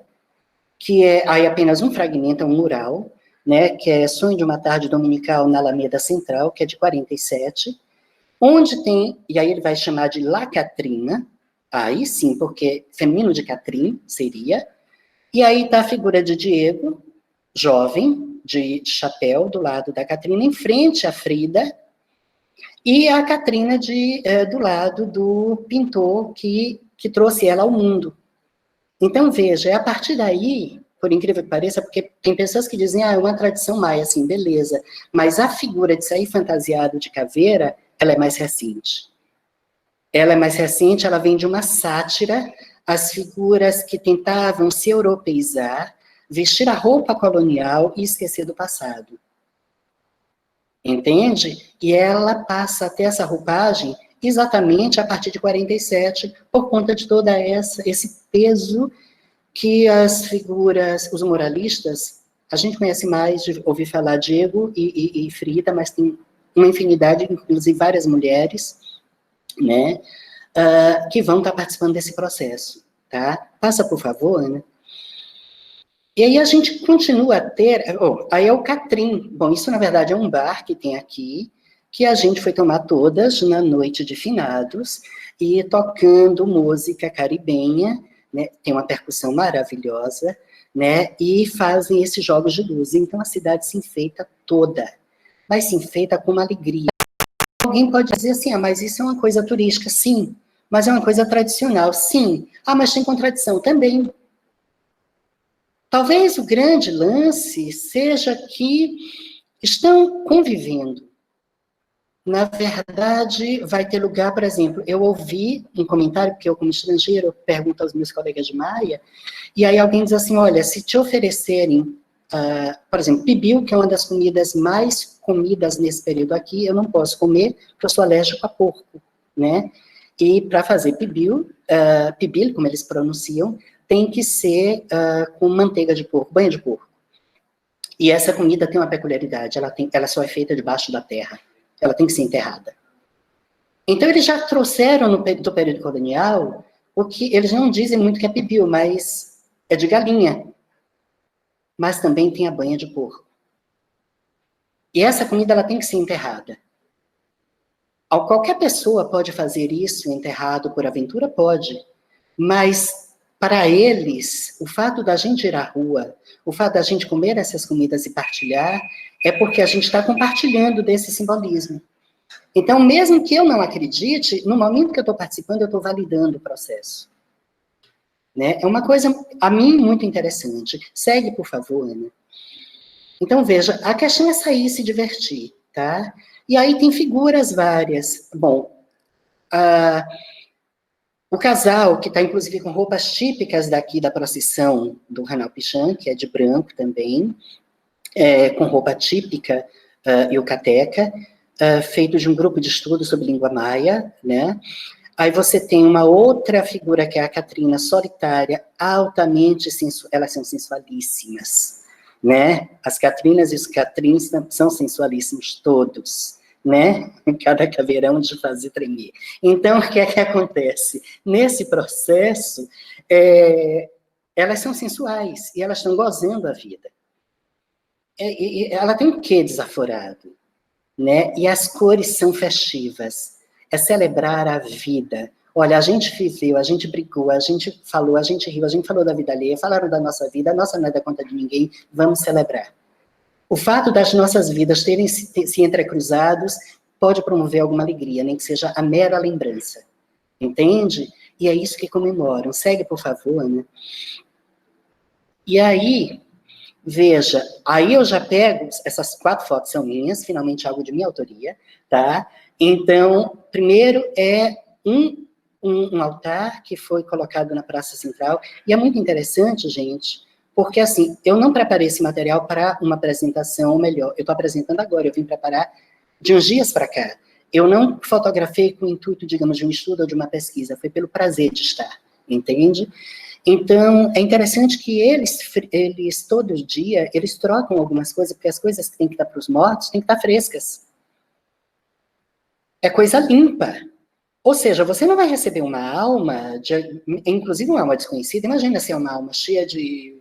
que é aí apenas um fragmento, é um mural, né, que é Sonho de uma Tarde Dominical na Alameda Central, que é de 47, onde tem, e aí ele vai chamar de La Catrina, aí sim, porque feminino de Catrim seria, e aí está a figura de Diego, jovem, de chapéu, do lado da Catrina, em frente à Frida, e a Catrina do lado do pintor que trouxe ela ao mundo. Então, veja, é a partir daí, por incrível que pareça, porque tem pessoas que dizem, é uma tradição maia, assim, beleza, mas a figura de sair fantasiado de caveira, ela é mais recente. Ela é mais recente, ela vem de uma sátira às figuras que tentavam se europeizar, vestir a roupa colonial e esquecer do passado. Entende? E ela passa a ter essa roupagem exatamente a partir de 47, por conta de toda esse peso que as figuras, os moralistas, a gente conhece mais de ouvir falar Diego e Frida, mas tem uma infinidade, inclusive várias mulheres, né, que vão estar participando desse processo, tá? Passa, por favor, Ana. E aí a gente continua a ter... aí é o Catrim. Bom, isso, na verdade, é um bar que tem aqui, que a gente foi tomar todas na noite de finados, e tocando música caribenha, né, tem uma percussão maravilhosa, né, e fazem esses jogos de luz. Então a cidade se enfeita toda, mas se enfeita com uma alegria. Alguém pode dizer assim, mas isso é uma coisa turística, sim, mas é uma coisa tradicional, sim. Mas tem contradição também. Talvez o grande lance seja que estão convivendo. Na verdade, vai ter lugar, por exemplo, eu ouvi um comentário, porque eu, como estrangeiro, pergunto aos meus colegas de Maia, e aí alguém diz assim, olha, se te oferecerem, por exemplo, pibiu, que é uma das comidas mais comidas nesse período aqui, eu não posso comer, porque eu sou alérgico a porco, né? E para fazer pibil, como eles pronunciam, tem que ser com manteiga de porco, banha de porco. E essa comida tem uma peculiaridade, ela só é feita debaixo da terra. Ela tem que ser enterrada. Então, eles já trouxeram do período colonial, o que eles não dizem muito que é pibiu, mas é de galinha. Mas também tem a banha de porco. E essa comida, ela tem que ser enterrada. Qualquer pessoa pode fazer isso, enterrado por aventura, pode. Mas, para eles, o fato da gente ir à rua, o fato da gente comer essas comidas e partilhar, é porque a gente está compartilhando desse simbolismo. Então, mesmo que eu não acredite, no momento que eu estou participando, eu estou validando o processo. Né? É uma coisa, a mim, muito interessante. Segue, por favor, Ana. Então, veja, a questão é sair e se divertir, tá? E aí tem figuras várias. Bom, o casal, que está, inclusive, com roupas típicas daqui da procissão do Ranal Pichan, que é de branco também, com roupa típica, yucateca, feito de um grupo de estudo sobre língua maia, né? Aí você tem uma outra figura, que é a Catrina, solitária, altamente sensual, elas são sensualíssimas, né? As Catrinas e os Catrins são sensualíssimos todos, né? Cada caveirão de fazer tremer. Então, o que é que acontece? Nesse processo, elas são sensuais, e elas estão gozando a vida. Ela tem um quê desaforado? Né? E as cores são festivas, é celebrar a vida. Olha, a gente viveu, a gente brigou, a gente falou, a gente riu, a gente falou da vida alheia, falaram da nossa vida, a nossa não é da conta de ninguém, vamos celebrar. O fato das nossas vidas terem se entrecruzados pode promover alguma alegria, nem que seja a mera lembrança, entende? E é isso que comemoram. Segue, por favor, Ana. E aí... Veja, aí eu já pego, essas 4 fotos são minhas, finalmente algo de minha autoria, tá? Então, primeiro é um altar que foi colocado na Praça Central, e é muito interessante, gente, porque assim, eu não preparei esse material para uma apresentação, ou melhor, eu estou apresentando agora, eu vim preparar de uns dias para cá. Eu não fotografei com o intuito, digamos, de um estudo ou de uma pesquisa, foi pelo prazer de estar, entende? Então, é interessante que eles todo dia, eles trocam algumas coisas, porque as coisas que tem que dar para os mortos, tem que estar frescas. É coisa limpa. Ou seja, você não vai receber uma alma, inclusive uma alma desconhecida, imagina se é uma alma cheia de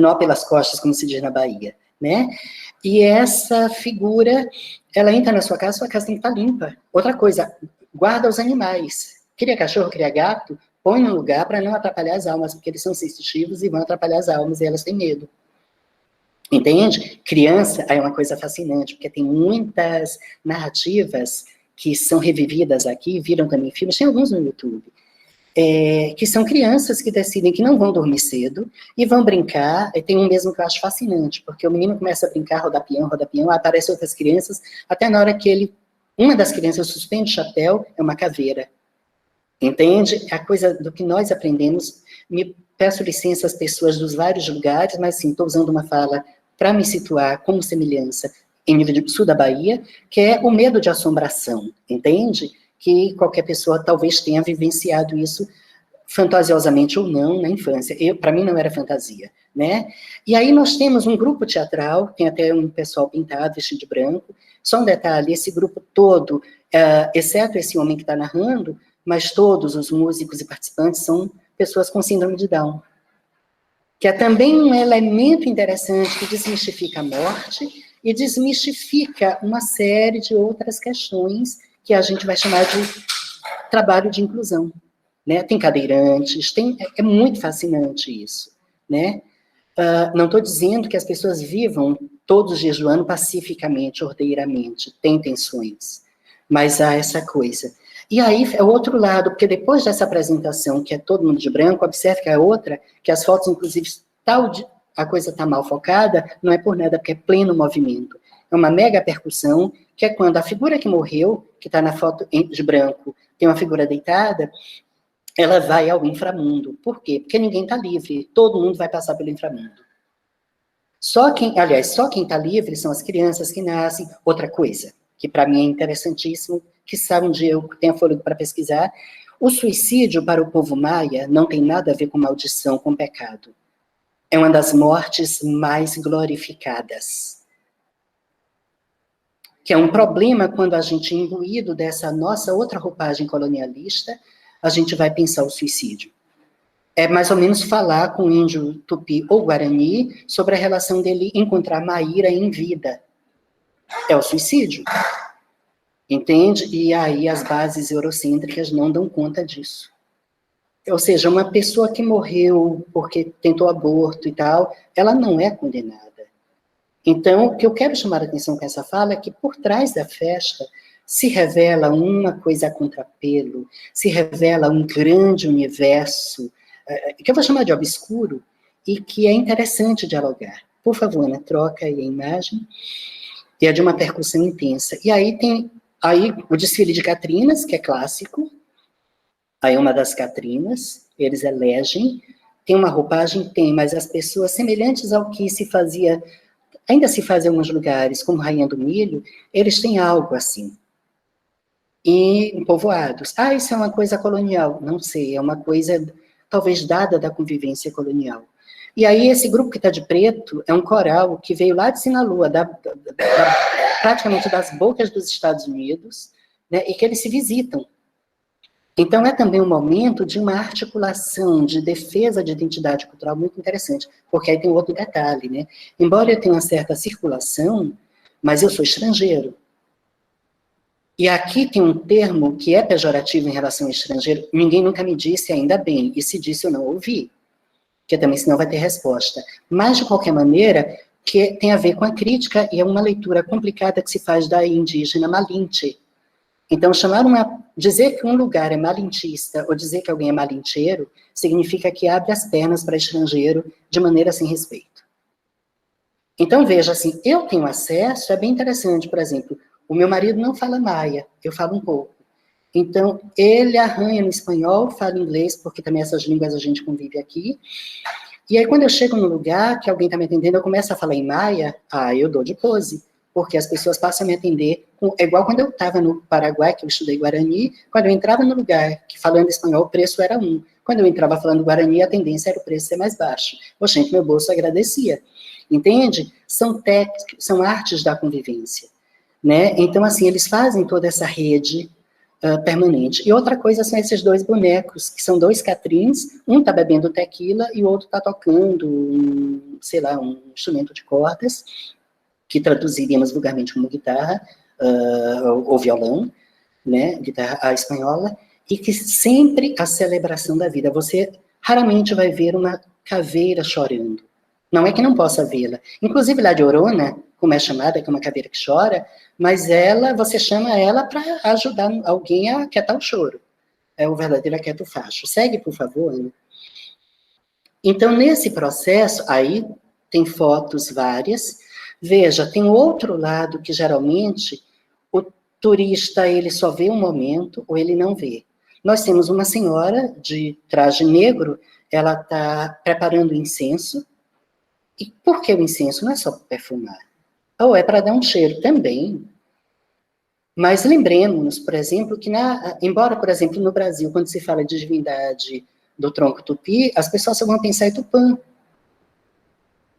nó pelas costas, como se diz na Bahia, né? E essa figura, ela entra na sua casa tem que estar limpa. Outra coisa, guarda os animais. Cria cachorro, cria gato, põe num lugar para não atrapalhar as almas, porque eles são sensitivos e vão atrapalhar as almas, e elas têm medo. Entende? Criança é uma coisa fascinante, porque tem muitas narrativas que são revividas aqui, viram também filmes, tem alguns no YouTube, que são crianças que decidem que não vão dormir cedo e vão brincar, e tem um mesmo que eu acho fascinante, porque o menino começa a brincar, rodar peão, aparecem outras crianças, até na hora que uma das crianças suspende o chapéu, é uma caveira. Entende? É a coisa do que nós aprendemos. Me peço licença às pessoas dos vários lugares, mas sim, estou usando uma fala para me situar como semelhança em nível de sul da Bahia, que é o medo de assombração, entende? que qualquer pessoa talvez tenha vivenciado isso, fantasiosamente ou não, na infância. Para mim não era fantasia, né? E aí nós temos um grupo teatral, tem até um pessoal pintado, vestido de branco. Só um detalhe, esse grupo todo, exceto esse homem que está narrando, mas todos os músicos e participantes são pessoas com síndrome de Down, que é também um elemento interessante que desmistifica a morte e desmistifica uma série de outras questões que a gente vai chamar de trabalho de inclusão. Né? Tem cadeirantes, é muito fascinante isso. Né? Não estou dizendo que as pessoas vivam todos os dias do ano pacificamente, ordeiramente, tem tensões, mas há essa coisa. E aí é o outro lado, porque depois dessa apresentação, que é todo mundo de branco, observe que a outra, que as fotos, inclusive, a coisa está mal focada, não é por nada, porque é pleno movimento. É uma mega percussão, que é quando a figura que morreu, que está na foto de branco, tem uma figura deitada, ela vai ao inframundo. Por quê? Porque ninguém está livre, todo mundo vai passar pelo inframundo. Só quem está livre são as crianças que nascem. Outra coisa, que para mim é interessantíssimo, que sabe um dia eu tenho fôlego para pesquisar, o suicídio para o povo maia não tem nada a ver com maldição, com pecado. É uma das mortes mais glorificadas. Que é um problema quando a gente, imbuído dessa nossa outra roupagem colonialista, a gente vai pensar o suicídio. É mais ou menos falar com o índio tupi ou guarani sobre a relação dele encontrar Maíra em vida. É o suicídio. Entende? E aí as bases eurocêntricas não dão conta disso. Ou seja, uma pessoa que morreu porque tentou aborto e tal, ela não é condenada. Então, o que eu quero chamar a atenção com essa fala é que por trás da festa se revela uma coisa a contrapelo, se revela um grande universo, que eu vou chamar de obscuro, e que é interessante dialogar. Por favor, Ana, troca aí a imagem. E é de uma percussão intensa. E aí tem o desfile de Catrinas, que é clássico. Aí uma das Catrinas, eles elegem. Tem uma roupagem? Tem, mas as pessoas semelhantes ao que se fazia, ainda se faz em alguns lugares, como Rainha do Milho, eles têm algo assim. E em povoados. Isso é uma coisa colonial. Não sei, é uma coisa talvez dada da convivência colonial. E aí esse grupo que está de preto é um coral que veio lá de Sinaloa, praticamente das bocas dos Estados Unidos, né, e que eles se visitam. Então é também um momento de uma articulação, de defesa de identidade cultural muito interessante, porque aí tem outro detalhe, né? Embora eu tenha uma certa circulação, mas eu sou estrangeiro. E aqui tem um termo que é pejorativo em relação ao estrangeiro, ninguém nunca me disse, ainda bem, e se disse eu não ouvi, que também senão vai ter resposta. Mas, de qualquer maneira, que tem a ver com a crítica, e é uma leitura complicada que se faz da indígena Malinche. Então, dizer que um lugar é malintista, ou dizer que alguém é malincheiro, significa que abre as pernas para estrangeiro de maneira sem respeito. Então, veja, assim, eu tenho acesso, é bem interessante, por exemplo, o meu marido não fala maia, eu falo um pouco. Então, ele arranha no espanhol, fala inglês, porque também essas línguas a gente convive aqui. E aí, quando eu chego num lugar que alguém está me atendendo, eu começo a falar em maia, eu dou de pose, porque as pessoas passam a me atender. É igual quando eu estava no Paraguai, que eu estudei Guarani, quando eu entrava no lugar que falando espanhol, o preço era 1. Quando eu entrava falando Guarani, a tendência era o preço ser mais baixo. Gente, meu bolso agradecia. Entende? São técnicas, são artes da convivência. Né? Então, assim, eles fazem toda essa rede permanente. E outra coisa são esses dois bonecos, que são dois catrins, um está bebendo tequila e o outro está tocando, um instrumento de cordas, que traduziríamos vulgarmente como guitarra, ou violão, né, guitarra espanhola, e que sempre a celebração da vida. Você raramente vai ver uma caveira chorando. Não é que não possa vê-la. Inclusive, La Llorona, como é chamada, que é uma caveira que chora, mas você chama ela para ajudar alguém a aquietar o choro. É o verdadeiro aquieta o facho. Segue, por favor, Ana. Então, nesse processo, aí tem fotos várias. Veja, tem outro lado que, geralmente, o turista, ele só vê um momento ou ele não vê. Nós temos uma senhora de traje negro, ela está preparando incenso. E por que o incenso? Não é só para perfumar. Ou é para dar um cheiro também. Mas lembremos, por exemplo, que embora, por exemplo, no Brasil, quando se fala de divindade do tronco tupi, as pessoas só vão pensar em Tupã.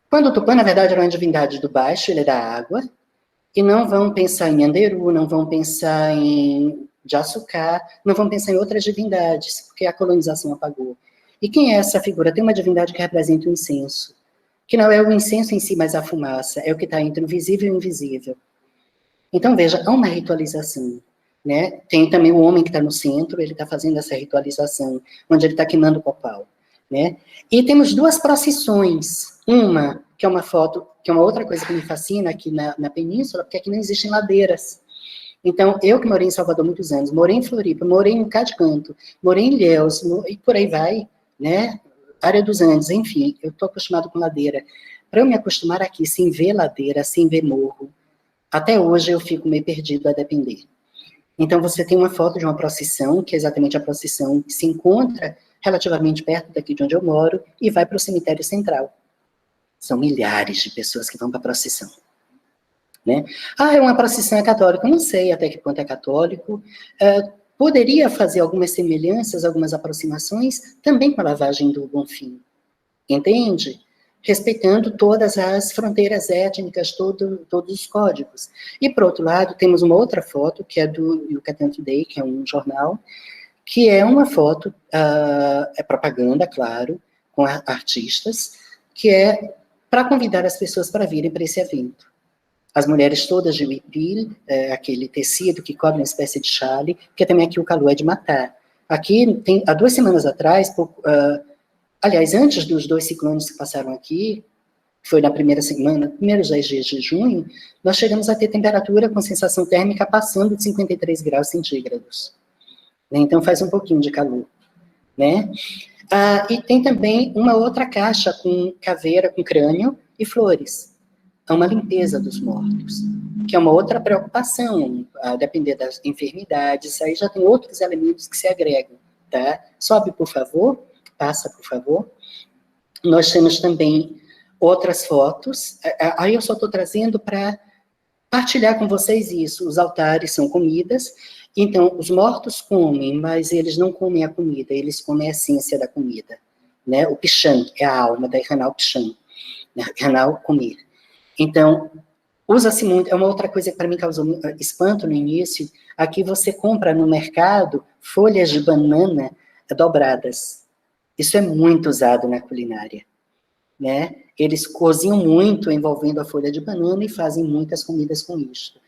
Quando o Tupã, na verdade, era uma divindade do baixo, ele é da água, e não vão pensar em Anderu, não vão pensar em Jaçucá, não vão pensar em outras divindades, porque a colonização apagou. E quem é essa figura? Tem uma divindade que representa o incenso, que não é o incenso em si, mas a fumaça, é o que está entre o visível e o invisível. Então, veja, há uma ritualização, né? Tem também o homem que está no centro, ele está fazendo essa ritualização, onde ele está queimando o copal, né? E temos duas procissões, uma, que é uma foto, que é uma outra coisa que me fascina aqui na península, porque aqui não existem ladeiras. Então, eu que morei em Salvador muitos anos, morei em Floripa, morei em Cabo, morei em Ilhéus, e por aí vai, né? Área dos Andes, enfim, eu estou acostumado com ladeira. Para eu me acostumar aqui, sem ver ladeira, sem ver morro, até hoje eu fico meio perdido a depender. Então, você tem uma foto de uma procissão, que é exatamente a procissão que se encontra relativamente perto daqui de onde eu moro, e vai para o cemitério central. São milhares de pessoas que vão para a procissão. Né? Ah, é uma procissão católica. Eu não sei até que ponto é católico. Poderia fazer algumas semelhanças, algumas aproximações, também com a lavagem do Bonfim. Entende? Respeitando todas as fronteiras étnicas, todos os códigos. E, por outro lado, temos uma outra foto, que é do Yucatán Today, que é um jornal, que é uma foto, é propaganda, claro, com artistas, que é para convidar as pessoas para virem para esse evento. As mulheres todas de huipil, aquele tecido que cobre uma espécie de chale, porque também aqui o calor é de matar. Aqui, há 2 semanas atrás, aliás, antes dos 2 ciclones que passaram aqui, foi na primeira semana, primeiros 10 dias de junho, nós chegamos a ter temperatura com sensação térmica passando de 53 graus centígrados. Né? Então faz um pouquinho de calor. Né? E tem também uma outra caixa com caveira, com crânio e flores. É uma limpeza dos mortos, que é uma outra preocupação, a depender das enfermidades, aí já tem outros elementos que se agregam. Tá? Sobe, por favor. Passa, por favor. Nós temos também outras fotos. Aí eu só estou trazendo para partilhar com vocês isso. Os altares são comidas. Então, os mortos comem, mas eles não comem a comida, eles comem a essência da comida. Né? O pichã é a alma da Ihanal Pichã. Ihanal, comer. Então, usa-se muito, é uma outra coisa que para mim causou espanto no início. Aqui você compra no mercado folhas de banana dobradas. Isso é muito usado na culinária, né? Eles cozinham muito envolvendo a folha de banana e fazem muitas comidas com isso.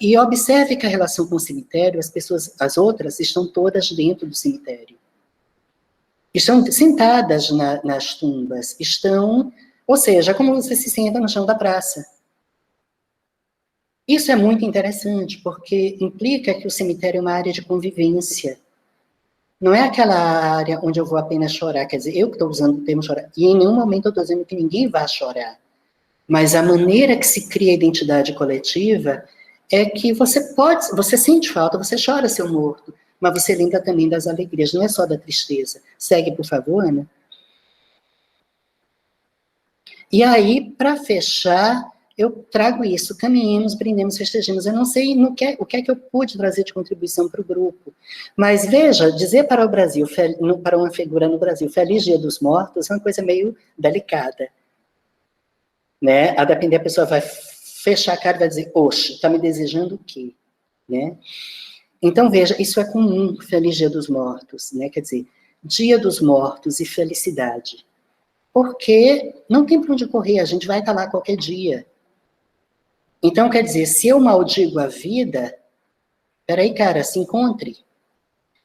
E observe que a relação com o cemitério, as outras, estão todas dentro do cemitério. Estão sentadas nas tumbas, ou seja, como você se senta no chão da praça. Isso é muito interessante, porque implica que o cemitério é uma área de convivência. Não é aquela área onde eu vou apenas chorar, quer dizer, eu que estou usando o termo chorar, e em nenhum momento eu estou dizendo que ninguém vai chorar, mas a maneira que se cria a identidade coletiva é que você sente falta, você chora seu morto, mas você lembra também das alegrias, não é só da tristeza. Segue, por favor, Ana. E aí, para fechar, eu trago isso, caminhemos, brindemos, festejemos. Eu não sei o que é que eu pude trazer de contribuição para o grupo, mas veja, dizer para o Brasil, para uma figura no Brasil, Feliz Dia dos Mortos, é uma coisa meio delicada. Né? A depender, a pessoa vai fechar a cara e vai dizer, oxe, está me desejando o quê? Né? Então, veja, isso é comum, Feliz Dia dos Mortos, né? Quer dizer, Dia dos Mortos e felicidade. Porque não tem para onde correr, a gente vai estar lá qualquer dia. Então, quer dizer, se eu maldigo a vida, peraí, cara, se encontre.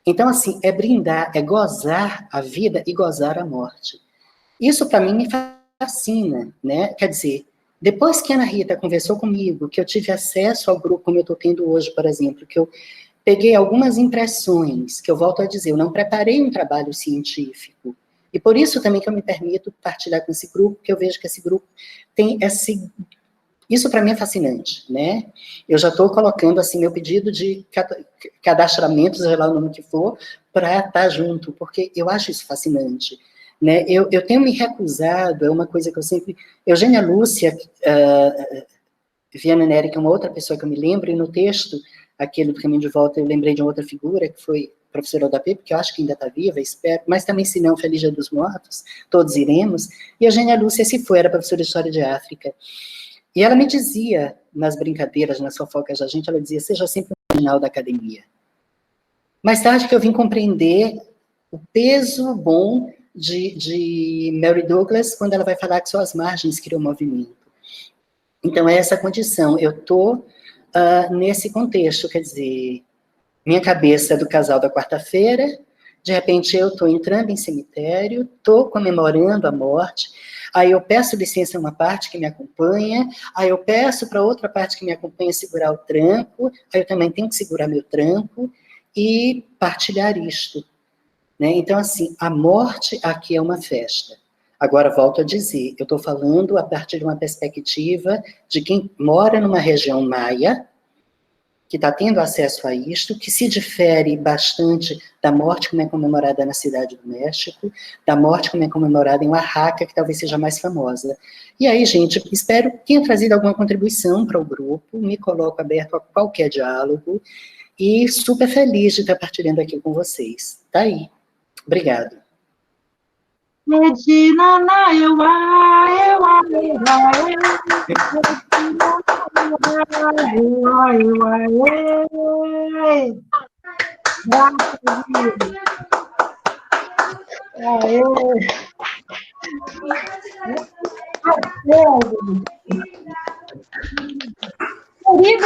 Então, assim, é brindar, é gozar a vida e gozar a morte. Isso, para mim, me fascina, né? Quer dizer, depois que a Ana Rita conversou comigo, que eu tive acesso ao grupo como eu estou tendo hoje, por exemplo, que eu peguei algumas impressões, que eu volto a dizer, eu não preparei um trabalho científico, e por isso também que eu me permito partilhar com esse grupo, porque eu vejo que esse grupo tem esse... Isso para mim é fascinante, né? Eu já estou colocando, assim, meu pedido de cadastramento, seja lá o nome que for, para estar junto, porque eu acho isso fascinante. Né? Eu tenho me recusado, é uma coisa que eu sempre... Eugênia Lúcia, Viana Neri, que é uma outra pessoa que eu me lembro, e no texto aquele do Caminho de Volta, eu lembrei de uma outra figura, que foi a professora Oda Pepe, que eu acho que ainda está viva, espero, mas também, se não, Feliz Dia dos Mortos, todos iremos. E a Eugênia Lúcia se foi, era professora de História de África. E ela me dizia, nas brincadeiras, nas fofocas da gente, ela dizia, seja sempre o marginal da academia. Mais tarde que eu vim compreender o peso bom de Mary Douglas, quando ela vai falar que só as margens criam movimento. Então, é essa condição. Eu estou nesse contexto, quer dizer, minha cabeça é do casal da quarta-feira, de repente eu estou entrando em cemitério, estou comemorando a morte, aí eu peço licença a uma parte que me acompanha, aí eu peço para outra parte que me acompanha segurar o tranco, aí eu também tenho que segurar meu tranco e partilhar isto. Né? Então, assim, a morte aqui é uma festa. Agora, volto a dizer, eu estou falando a partir de uma perspectiva de quem mora numa região maia, que está tendo acesso a isto, que se difere bastante da morte como é comemorada na Cidade do México, da morte como é comemorada em Oaxaca, que talvez seja mais famosa. E aí, gente, espero que tenha trazido alguma contribuição para o grupo, me coloco aberto a qualquer diálogo, e super feliz de estar partilhando aqui com vocês. Tá aí. Obrigado. Medina,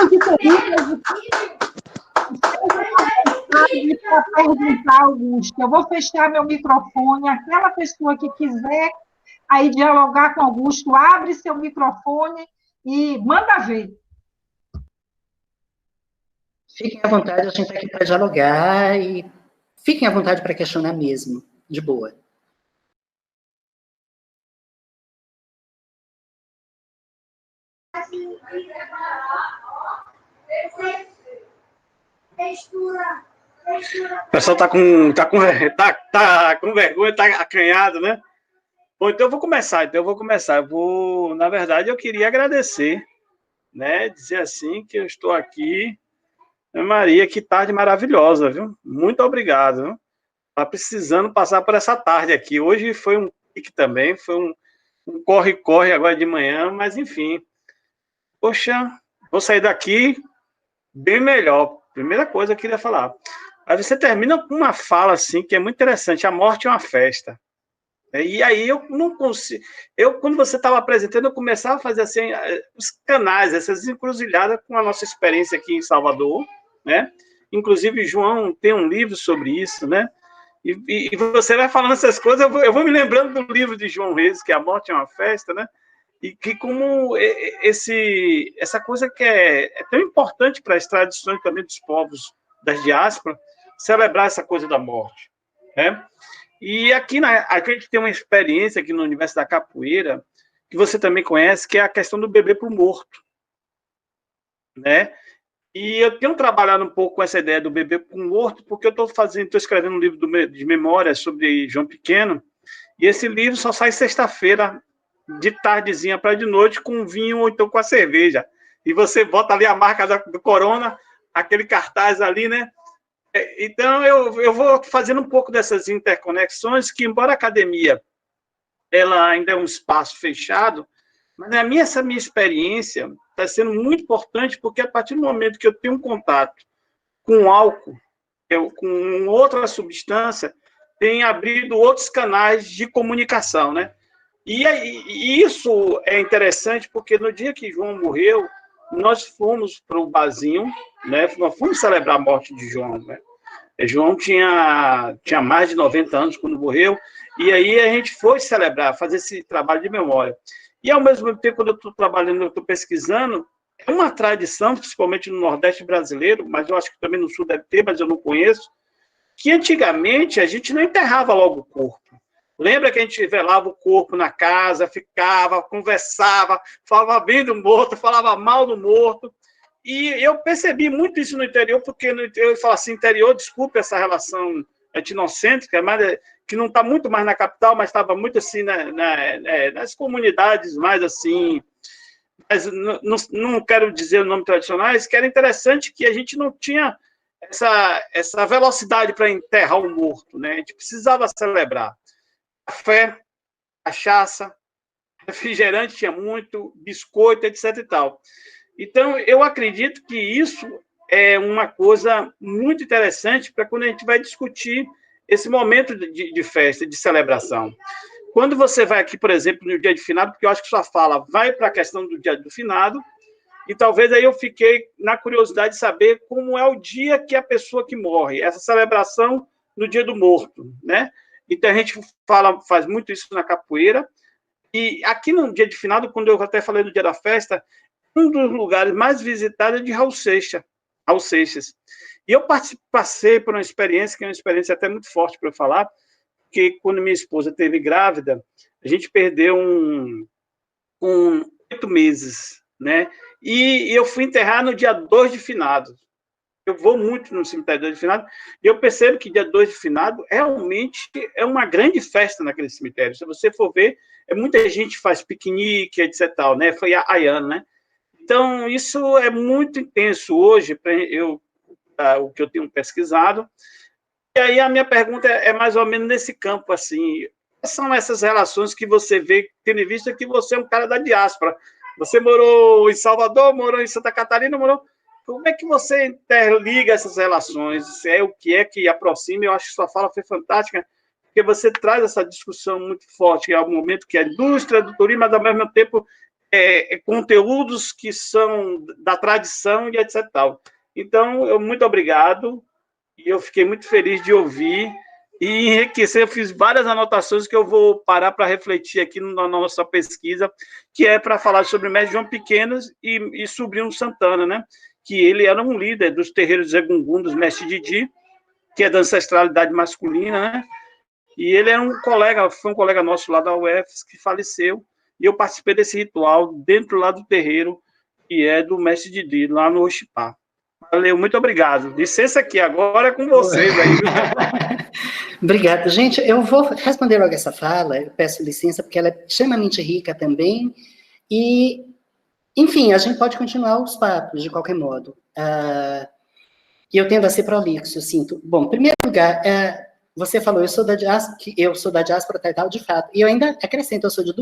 queridos e queridas, para perguntar, Augusto, eu vou fechar meu microfone, aquela pessoa que quiser aí dialogar com Augusto, abre seu microfone e manda ver. Fiquem à vontade, a gente está aqui para dialogar e fiquem à vontade para questionar mesmo, de boa. O pessoal tá com vergonha, está acanhado, né? Bom, então eu vou começar. Na verdade, eu queria agradecer, né? Dizer assim que eu estou aqui. Maria, que tarde maravilhosa, viu? Muito obrigado, viu? Tá precisando passar por essa tarde aqui. Hoje foi um pique também, foi um corre-corre agora de manhã, mas enfim. Poxa, vou sair daqui bem melhor. Primeira coisa que eu queria falar. Aí você termina com uma fala assim que é muito interessante. A morte é uma festa. E aí eu não consigo. Quando você estava apresentando, eu começava a fazer assim os canais, essas encruzilhadas com a nossa experiência aqui em Salvador, né? Inclusive, João tem um livro sobre isso, né? E você vai falando essas coisas, eu vou me lembrando do livro de João Reis, que A Morte é uma Festa, né? E que como essa coisa que é tão importante para as tradições também dos povos das diásporas, celebrar essa coisa da morte, né? E aqui a gente tem uma experiência aqui no universo da capoeira, que você também conhece, que é a questão do bebê para o morto, né? E eu tenho trabalhado um pouco com essa ideia do bebê para o morto, porque eu estou escrevendo um livro de memórias sobre João Pequeno, e esse livro só sai sexta-feira, de tardezinha para de noite, com vinho ou então com a cerveja. E você bota ali a marca do Corona, aquele cartaz ali, né? Então, eu vou fazendo um pouco dessas interconexões, que embora a academia ela ainda é um espaço fechado, mas essa minha experiência está sendo muito importante, porque a partir do momento que eu tenho um contato com álcool, com outra substância, tem abrido outros canais de comunicação, né? E isso é interessante, porque no dia que João morreu, nós fomos para o barzinho, né? Nós fomos celebrar a morte de João, né? João tinha mais de 90 anos quando morreu, e aí a gente foi celebrar, fazer esse trabalho de memória. E, ao mesmo tempo, quando eu estou trabalhando, eu estou pesquisando, é uma tradição, principalmente no Nordeste brasileiro, mas eu acho que também no Sul deve ter, mas eu não conheço, que antigamente a gente não enterrava logo o corpo. Lembra que a gente velava o corpo na casa, ficava, conversava, falava bem do morto, falava mal do morto. E eu percebi muito isso no interior, porque eu falo assim, interior, desculpe essa relação etnocêntrica, mas que não está muito mais na capital, mas estava muito assim nas comunidades mais assim, não quero dizer o nome tradicionais, que era interessante que a gente não tinha essa velocidade para enterrar o morto, né? A gente precisava celebrar. Café, cachaça, refrigerante tinha muito, biscoito, etc. e tal. Então, eu acredito que isso é uma coisa muito interessante para quando a gente vai discutir esse momento de festa, de celebração. Quando você vai aqui, por exemplo, no dia de finado, porque eu acho que sua fala vai para a questão do dia do finado, e talvez aí eu fiquei na curiosidade de saber como é o dia que a pessoa que morre, essa celebração no dia do morto, né? Então, a gente faz muito isso na capoeira, e aqui no dia de finado, quando eu até falei do dia da festa, um dos lugares mais visitados é de Raul Seixas. E eu passei por uma experiência, que é uma experiência até muito forte para eu falar, porque quando minha esposa esteve grávida, a gente perdeu com 8 meses, né? E eu fui enterrar no dia 2 de finado. Eu vou muito no cemitério 2 de finado, e eu percebo que dia 2 de finado realmente é uma grande festa naquele cemitério. Se você for ver, muita gente faz piquenique, etc. Tal, né? Foi a Ayana, né? Então, isso é muito intenso hoje, o que eu tenho pesquisado. E aí a minha pergunta é mais ou menos nesse campo, assim, quais são essas relações que você vê, tendo em vista que você é um cara da diáspora? Você morou em Salvador, morou em Santa Catarina, como é que você interliga essas relações? Se é o que aproxima? Eu acho que sua fala foi fantástica, porque você traz essa discussão muito forte, que é o momento que a indústria do turismo, mas ao mesmo tempo conteúdos que são da tradição e etc. Então, muito obrigado, e eu fiquei muito feliz de ouvir e enriquecer. Eu fiz várias anotações que eu vou parar para refletir aqui na nossa pesquisa, que é para falar sobre o mestre João Pequenas e sobrinho Santana, né? Que ele era um líder dos terreiros de Egungun, dos mestres Didi, que é da ancestralidade masculina, né? E ele foi um colega nosso lá da UFS que faleceu, e eu participei desse ritual dentro lá do terreiro, que é do mestre Didi, lá no Oxipá. Valeu, muito obrigado. Licença aqui, agora é com vocês aí, viu? Obrigada. Gente, eu vou responder logo essa fala, eu peço licença, porque ela é extremamente rica também, e, enfim, a gente pode continuar os papos, de qualquer modo. E eu tendo a ser prolixo, eu sinto. Bom, em primeiro lugar, você falou, eu sou da diáspora tal, de fato, e eu ainda acrescento, eu sou de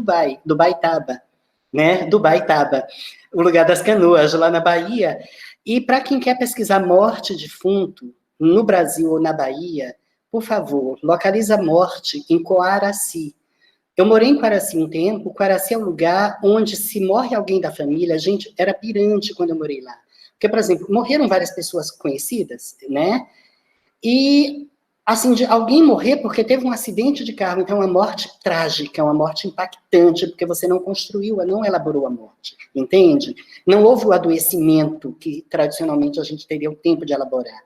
Dubaitaba, né? Dubaitaba, o lugar das canoas, lá na Bahia. E para quem quer pesquisar morte de defunto, no Brasil ou na Bahia, por favor, localiza a morte em Coaraci. Eu morei em Coaraci um tempo. Coaraci é um lugar onde, se morre alguém da família, gente, era pirante quando eu morei lá. Porque, por exemplo, morreram várias pessoas conhecidas, né? E, assim, de alguém morrer porque teve um acidente de carro, então é uma morte trágica, uma morte impactante, porque você não construiu, não elaborou a morte, entende? Não houve o adoecimento que, tradicionalmente, a gente teria o tempo de elaborar.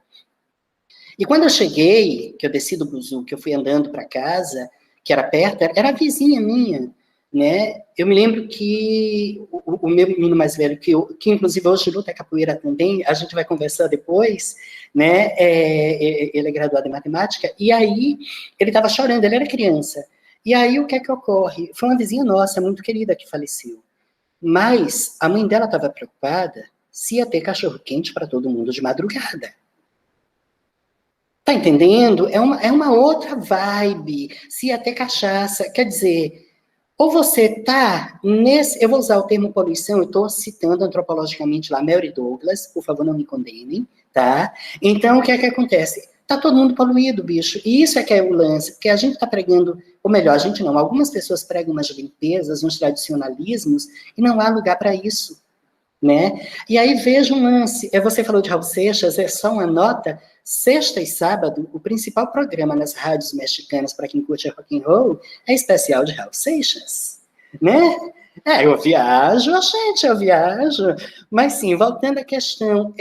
E quando eu cheguei, que eu desci do buzu, que eu fui andando para casa, que era perto, era a vizinha minha, né? Eu me lembro que o meu menino mais velho, que inclusive hoje luta capoeira também, a gente vai conversar depois, né? Ele é graduado em matemática, e aí ele estava chorando, ele era criança. E aí o que é que ocorre? Foi uma vizinha nossa, muito querida, que faleceu. Mas a mãe dela estava preocupada se ia ter cachorro-quente para todo mundo de madrugada. Tá entendendo? É uma outra vibe. Se ia ter cachaça, quer dizer, ou você tá nesse... Eu vou usar o termo poluição, eu estou citando antropologicamente lá Mary Douglas, por favor, não me condenem, tá? Então, o que é que acontece? Tá todo mundo poluído, bicho. E isso é que é o lance, porque a gente tá pregando, ou melhor, a gente não, algumas pessoas pregam umas limpezas, uns tradicionalismos, e não há lugar para isso, né? E aí veja um lance, você falou de Raul Seixas, é só uma nota, sexta e sábado, o principal programa nas rádios mexicanas, para quem curte rock and roll, é especial de Raul Seixas, né? Eu viajo, gente, eu viajo. Mas sim, voltando à questão,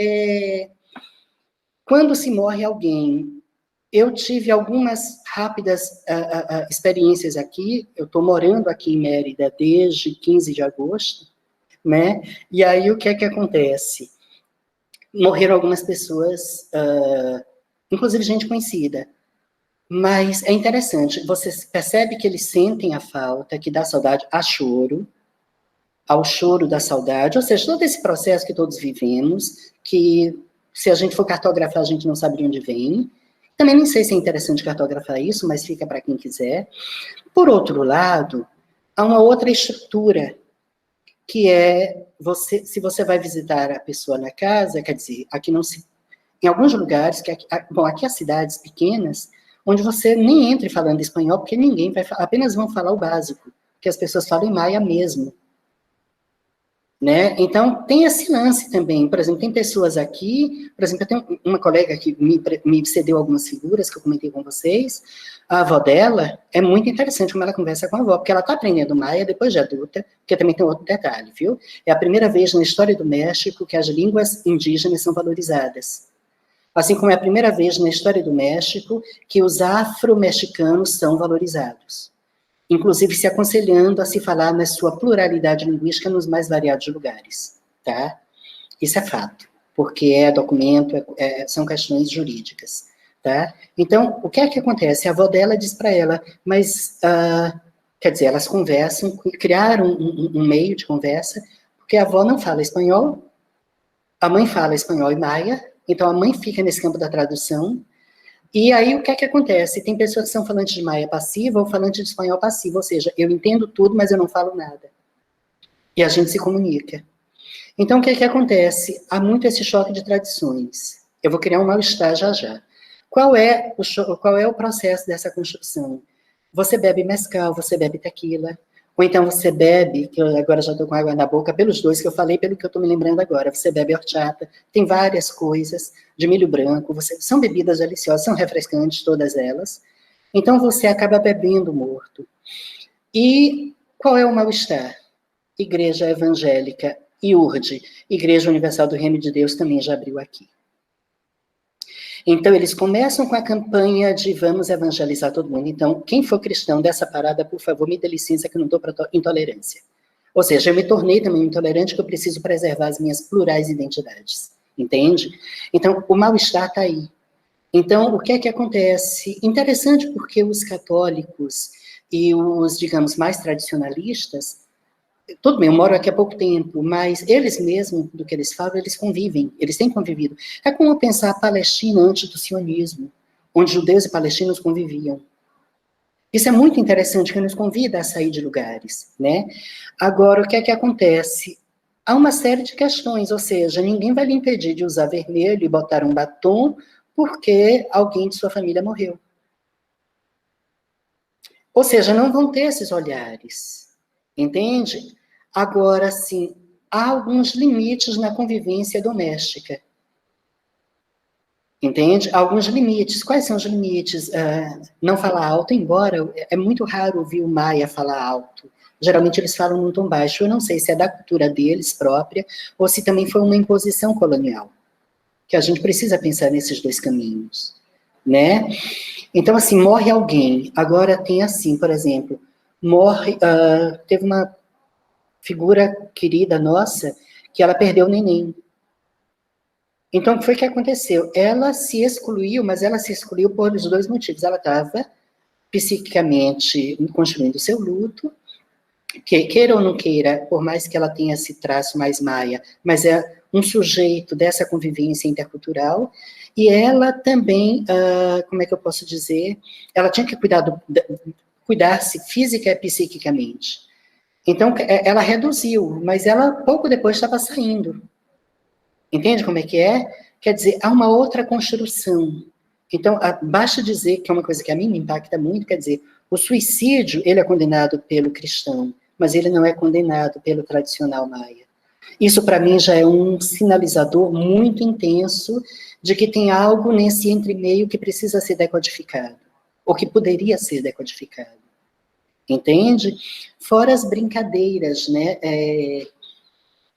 quando se morre alguém, eu tive algumas rápidas experiências aqui, eu estou morando aqui em Mérida desde 15 de agosto, né? E aí o que é que acontece? Morreram algumas pessoas, inclusive gente conhecida. Mas é interessante, você percebe que eles sentem a falta, que dá saudade, há choro, ao choro da saudade, ou seja, todo esse processo que todos vivemos, que se a gente for cartografar, a gente não sabe de onde vem. Também nem sei se é interessante cartografar isso, mas fica para quem quiser. Por outro lado, há uma outra estrutura, que é, se você vai visitar a pessoa na casa, quer dizer, aqui não se... Em alguns lugares, aqui há cidades pequenas, onde você nem entra falando espanhol, porque ninguém vai falar, apenas vão falar o básico, que as pessoas falam em maia mesmo. Né? Então, tem esse lance também. Por exemplo, tem pessoas aqui, por exemplo, eu tenho uma colega que me cedeu algumas figuras que eu comentei com vocês. A avó dela é muito interessante como ela conversa com a avó, porque ela está aprendendo maia depois de adulta, porque também tem outro detalhe, viu? É a primeira vez na história do México que as línguas indígenas são valorizadas. Assim como é a primeira vez na história do México que os afro-mexicanos são valorizados. Inclusive se aconselhando a se falar na sua pluralidade linguística nos mais variados lugares, tá? Isso é fato, porque é documento, são questões jurídicas, tá? Então, o que é que acontece? A avó dela diz para ela, mas, quer dizer, elas conversam, criaram um meio de conversa, porque a avó não fala espanhol, a mãe fala espanhol e maia, então a mãe fica nesse campo da tradução. E aí, o que é que acontece? Tem pessoas que são falantes de maia passiva ou falantes de espanhol passivo, ou seja, eu entendo tudo, mas eu não falo nada. E a gente se comunica. Então, o que é que acontece? Há muito esse choque de tradições. Eu vou criar um mal-estar já já. Qual é o processo dessa construção? Você bebe mezcal, você bebe tequila, ou então você bebe, que eu agora já estou com água na boca, pelos dois que eu falei, pelo que eu estou me lembrando agora, você bebe horchata, tem várias coisas, de milho branco, são bebidas deliciosas, são refrescantes todas elas, então você acaba bebendo morto. E qual é o mal-estar? Igreja Evangélica, IURD, Igreja Universal do Reino de Deus, também já abriu aqui. Então, eles começam com a campanha de vamos evangelizar todo mundo. Então, quem for cristão dessa parada, por favor, me dê licença que eu não estou para intolerância. Ou seja, eu me tornei também intolerante, que eu preciso preservar as minhas plurais identidades. Entende? Então, o mal-estar está aí. Então, o que é que acontece? Interessante porque os católicos e os, digamos, mais tradicionalistas, tudo bem, eu moro aqui há pouco tempo, mas eles mesmos, do que eles falam, eles convivem, eles têm convivido. É como pensar a Palestina antes do sionismo, onde judeus e palestinos conviviam. Isso é muito interessante, que nos convida a sair de lugares, né? Agora, o que é que acontece? Há uma série de questões, ou seja, ninguém vai lhe impedir de usar vermelho e botar um batom porque alguém de sua família morreu. Ou seja, não vão ter esses olhares. Entende? Agora, sim, há alguns limites na convivência doméstica. Entende? Há alguns limites. Quais são os limites? Não falar alto, embora é muito raro ouvir o maia falar alto. Geralmente eles falam num tom baixo. Eu não sei se é da cultura deles própria ou se também foi uma imposição colonial. Que a gente precisa pensar nesses dois caminhos. Né? Então, assim, morre alguém. Agora tem assim, por exemplo... teve uma figura querida nossa, que ela perdeu o neném. Então, o que foi que aconteceu? Ela se excluiu, mas ela se excluiu por os dois motivos. Ela estava psiquicamente construindo o seu luto, que queira ou não queira, por mais que ela tenha esse traço mais maia, mas é um sujeito dessa convivência intercultural, e ela também, como é que eu posso dizer? Ela tinha que cuidar-se física e psiquicamente. Então, ela reduziu, mas ela pouco depois estava saindo. Entende como é que é? Quer dizer, há uma outra construção. Então, basta dizer que é uma coisa que a mim me impacta muito, quer dizer, o suicídio, ele é condenado pelo cristão, mas ele não é condenado pelo tradicional maia. Isso, para mim, já é um sinalizador muito intenso de que tem algo nesse entremeio que precisa ser decodificado, ou que poderia ser decodificado. Entende? Fora as brincadeiras, né?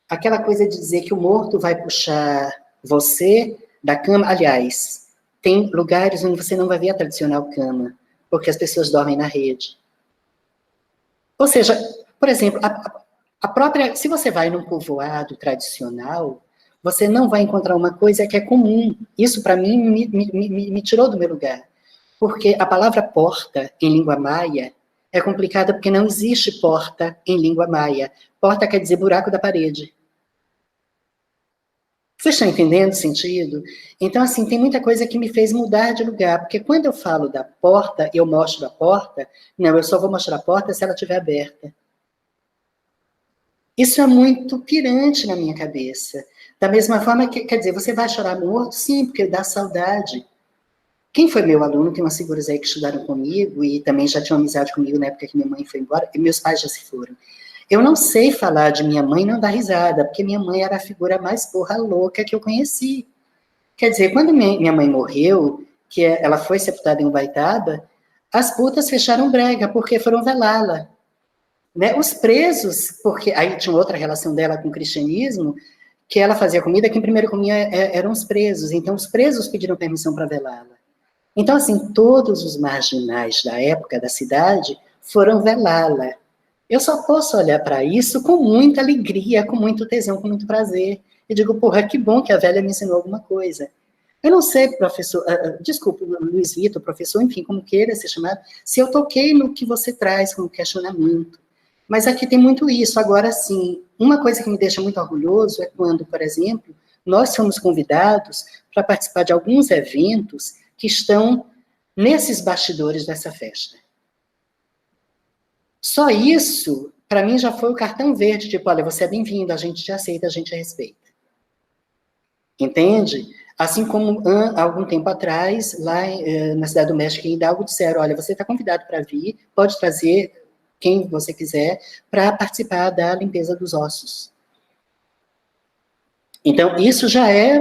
Aquela coisa de dizer que o morto vai puxar você da cama. Aliás, tem lugares onde você não vai ver a tradicional cama, porque as pessoas dormem na rede. Ou seja, por exemplo, se você vai num povoado tradicional, você não vai encontrar uma coisa que é comum. Isso, para mim, me tirou do meu lugar. Porque a palavra porta, em língua maia, é complicada porque não existe porta em língua maia. Porta quer dizer buraco da parede. Vocês estão entendendo o sentido? Então, assim, tem muita coisa que me fez mudar de lugar, porque quando eu falo da porta, eu mostro a porta, não, eu só vou mostrar a porta se ela estiver aberta. Isso é muito pirante na minha cabeça. Da mesma forma que, quer dizer, você vai chorar morto? Sim, porque dá saudade. Quem foi meu aluno, tem umas figuras aí que estudaram comigo e também já tinham amizade comigo na época que minha mãe foi embora, e meus pais já se foram. Eu não sei falar de minha mãe e não dar risada, porque minha mãe era a figura mais porra louca que eu conheci. Quer dizer, quando minha mãe morreu, que ela foi sepultada em Ubaitaba, as putas fecharam brega, porque foram velá-la. Né? Os presos, porque aí tinha outra relação dela com o cristianismo, que ela fazia comida, quem primeiro comia eram os presos, então os presos pediram permissão para velá-la. Então, assim, todos os marginais da época da cidade foram velá-la. Eu só posso olhar para isso com muita alegria, com muito tesão, com muito prazer. E digo, porra, que bom que a velha me ensinou alguma coisa. Eu não sei, professor, desculpa, Luiz Vitor, professor, enfim, como queira ser chamado, se eu toquei no que você traz como questionamento. Mas aqui tem muito isso. Agora, sim, uma coisa que me deixa muito orgulhoso é quando, por exemplo, nós fomos convidados para participar de alguns eventos que estão nesses bastidores dessa festa. Só isso, para mim, já foi o cartão verde, tipo, olha, você é bem-vindo, a gente te aceita, a gente te respeita. Entende? Assim como, há algum tempo atrás, lá na Cidade do México, em Hidalgo, disseram, olha, você está convidado para vir, pode trazer quem você quiser, para participar da limpeza dos ossos. Então, isso já é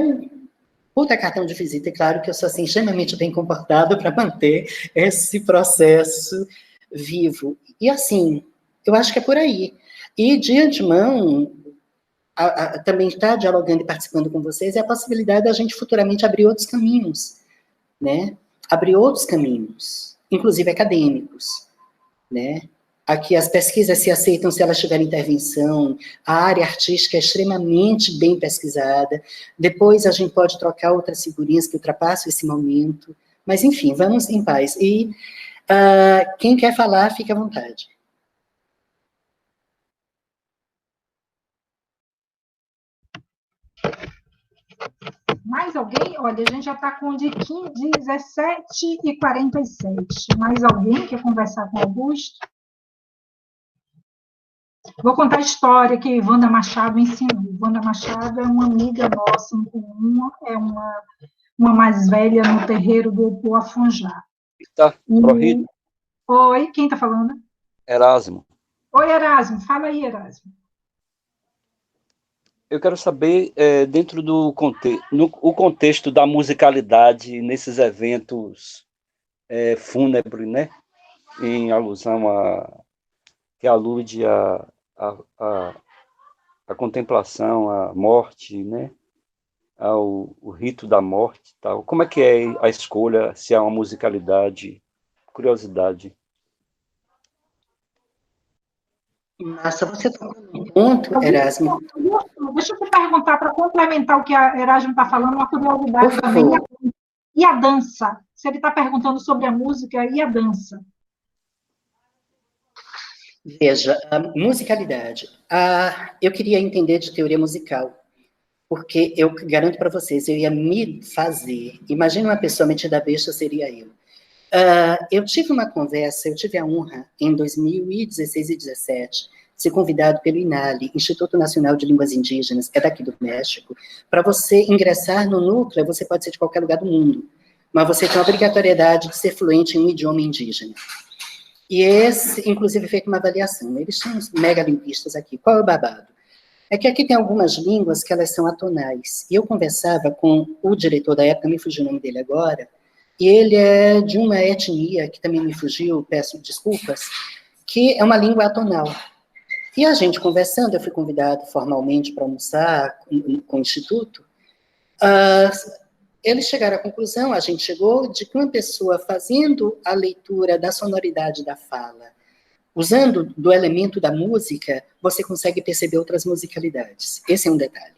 puta cartão de visita, e claro que eu sou, assim, extremamente bem comportada para manter esse processo vivo. E, assim, eu acho que é por aí. E, de antemão, também estar dialogando e participando com vocês é a possibilidade da gente futuramente abrir outros caminhos, né? Abrir outros caminhos, inclusive acadêmicos, né? Aqui as pesquisas se aceitam se elas tiverem intervenção, a área artística é extremamente bem pesquisada, depois a gente pode trocar outras figurinhas que ultrapassam esse momento, mas enfim, vamos em paz. E quem quer falar, fique à vontade. Mais alguém? Olha, a gente já está com de 17h47. Mais alguém quer conversar com o Augusto? Vou contar a história que Wanda Machado ensinou. Wanda Machado é uma amiga nossa em comum, é uma mais velha no terreiro do Opoafunjá. Tá, Prohito. Oi, quem está falando? Erasmo. Oi, Erasmo, fala aí, Erasmo. Eu quero saber, dentro do o contexto da musicalidade nesses eventos fúnebres, né? Em alusão que alude a contemplação, a morte, né? O rito da morte e tal. Como é que é a escolha, se há uma musicalidade? Curiosidade. Nossa, você tocou num ponto, Erasmo. Deixa eu te perguntar, para complementar o que a Erasmo está falando, uma curiosidade também. E a dança? Se ele está perguntando sobre a música e a dança. Veja, a musicalidade. Eu queria entender de teoria musical, porque eu garanto para vocês, eu ia me fazer. Imagina uma pessoa metida besta, seria eu. Eu tive uma conversa, eu tive a honra, em 2016 e 2017, ser convidado pelo INALI, Instituto Nacional de Línguas Indígenas, é daqui do México. Para você ingressar no núcleo, você pode ser de qualquer lugar do mundo, mas você tem a obrigatoriedade de ser fluente em um idioma indígena. E esse, inclusive, fez uma avaliação. Eles são uns mega linguistas aqui. Qual é o babado? É que aqui tem algumas línguas que elas são atonais. E eu conversava com o diretor da época, me fugiu o nome dele agora, e ele é de uma etnia, que também me fugiu, peço desculpas, que é uma língua atonal. E a gente conversando, eu fui convidado formalmente para almoçar com o Instituto, eles chegaram à conclusão, a gente chegou, de que uma pessoa fazendo a leitura da sonoridade da fala, usando do elemento da música, você consegue perceber outras musicalidades. Esse é um detalhe.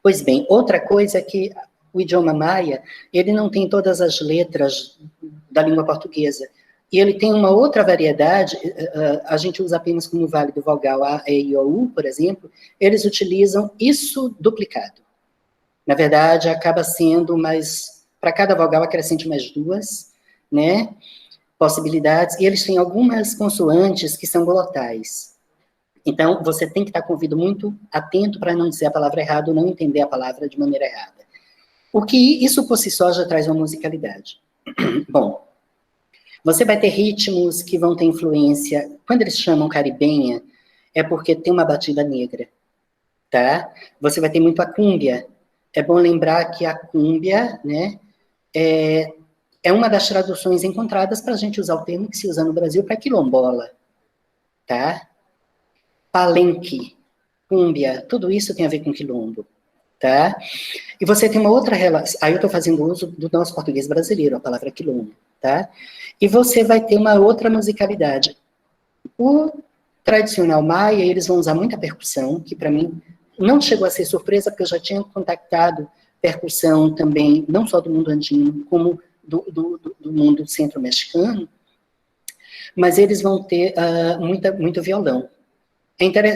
Pois bem, outra coisa é que o idioma maia, ele não tem todas as letras da língua portuguesa. E ele tem uma outra variedade, a gente usa apenas como válido vogal A, E, I, O, U, por exemplo, eles utilizam isso duplicado. Na verdade, acaba sendo mais, para cada vogal acrescente mais 2, né, possibilidades, e eles têm algumas consoantes que são glotais. Então, você tem que estar com o ouvido muito atento para não dizer a palavra errada ou não entender a palavra de maneira errada. O que isso por si só já traz uma musicalidade. Bom, você vai ter ritmos que vão ter influência, quando eles chamam caribenha, é porque tem uma batida negra, tá? Você vai ter muito a cúmbia. É bom lembrar que a cúmbia, né, é uma das traduções encontradas para a gente usar o termo que se usa no Brasil para quilombola, tá? Palenque, cúmbia, tudo isso tem a ver com quilombo, tá? E você tem uma outra relação, aí eu estou fazendo uso do nosso português brasileiro, a palavra quilombo, tá? E você vai ter uma outra musicalidade. O tradicional maia, eles vão usar muita percussão, que para mim não chegou a ser surpresa, porque eu já tinha contactado percussão também, não só do mundo andino, como do mundo centro-mexicano, mas eles vão ter muito violão.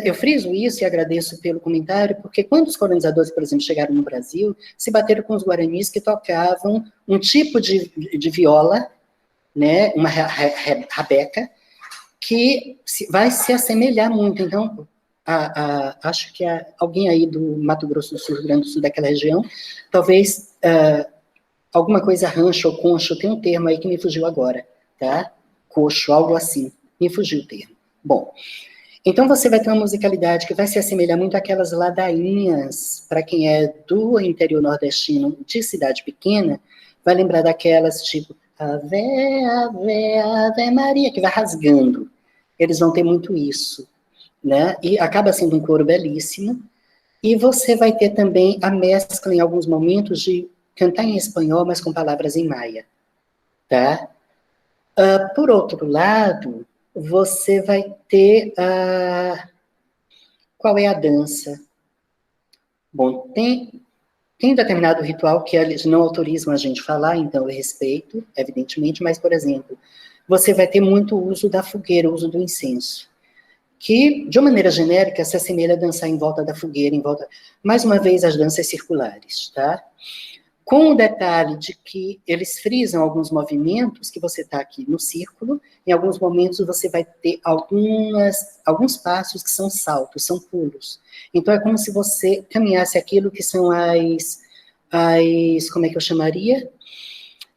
Eu friso isso e agradeço pelo comentário, porque quando os colonizadores, por exemplo, chegaram no Brasil, se bateram com os guaranis que tocavam um tipo de viola, né, uma rabeca, que vai se assemelhar muito. Então, acho que alguém aí do Mato Grosso do Sul, Rio Grande do Sul, daquela região, talvez alguma coisa rancho ou concho, tem um termo aí que me fugiu agora, tá? Coxo, algo assim, me fugiu o termo. Bom, então você vai ter uma musicalidade que vai se assemelhar muito àquelas ladainhas, para quem é do interior nordestino, de cidade pequena, vai lembrar daquelas tipo Ave, Ave, Ave Maria, que vai rasgando. Eles vão ter muito isso, né? E acaba sendo um coro belíssimo. E você vai ter também a mescla, em alguns momentos, de cantar em espanhol, mas com palavras em maia, tá? Por outro lado, você vai ter qual é a dança? Bom, tem determinado ritual que eles não autorizam a gente falar, então eu respeito, evidentemente, mas, por exemplo, você vai ter muito uso da fogueira, o uso do incenso, que, de uma maneira genérica, se assemelha a dançar em volta da fogueira, mais uma vez, as danças circulares, tá? Com o detalhe de que eles frisam alguns movimentos, que você está aqui no círculo, em alguns momentos você vai ter alguns passos que são saltos, são pulos. Então, é como se você caminhasse aquilo que são como é que eu chamaria?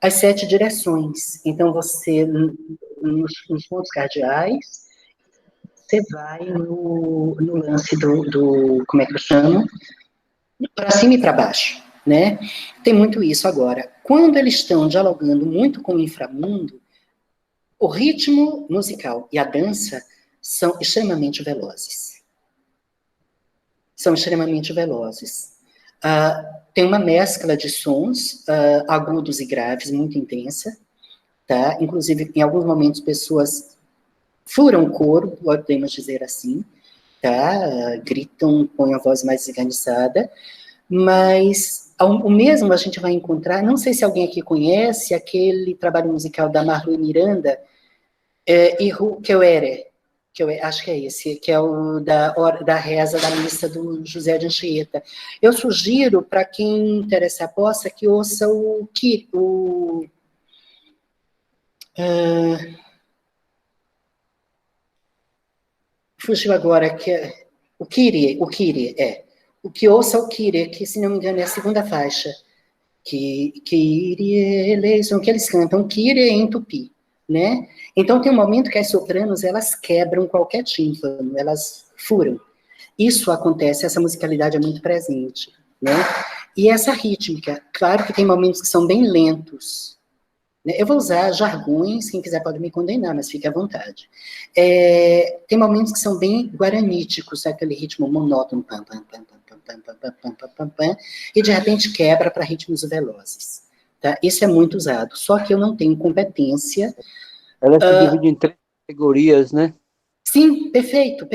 As 7 direções. Então, você, nos pontos cardeais, você vai no lance como é que eu chamo? Para cima e para baixo, né? Tem muito isso agora. Quando eles estão dialogando muito com o inframundo, o ritmo musical e a dança são extremamente velozes. São extremamente velozes. Tem uma mescla de sons agudos e graves muito intensa, tá? Inclusive, em alguns momentos, pessoas furam o coro, podemos dizer assim, tá? Gritam, põem a voz mais esganiçada, mas o mesmo a gente vai encontrar, não sei se alguém aqui conhece, aquele trabalho musical da Marlui Miranda, Ihu Kewere, que eu acho que é esse, que é o da reza da missa do José de Anchieta. Eu sugiro, para quem interessar possa, que ouça fugiu agora, que é o Kyrie, o que ouça o Kyrie, que, se não me engano, é a segunda faixa. Kyrie eleison, que eles cantam Kyrie em tupi, né? Então, tem um momento que as sopranos, elas quebram qualquer tímpano, elas furam. Isso acontece, essa musicalidade é muito presente, né? E essa rítmica, claro que tem momentos que são bem lentos, né? Eu vou usar jargões, quem quiser pode me condenar, mas fique à vontade. Tem momentos que são bem guaraníticos, aquele ritmo monótono, pam, pam, pam, pam, pam, pam, pam, pam, pam, pam, pam, e de repente quebra para ritmos velozes. Tá? Isso é muito usado, só que eu não tenho competência. Ela se divide em 3 categorias, né? Sim, perfeito.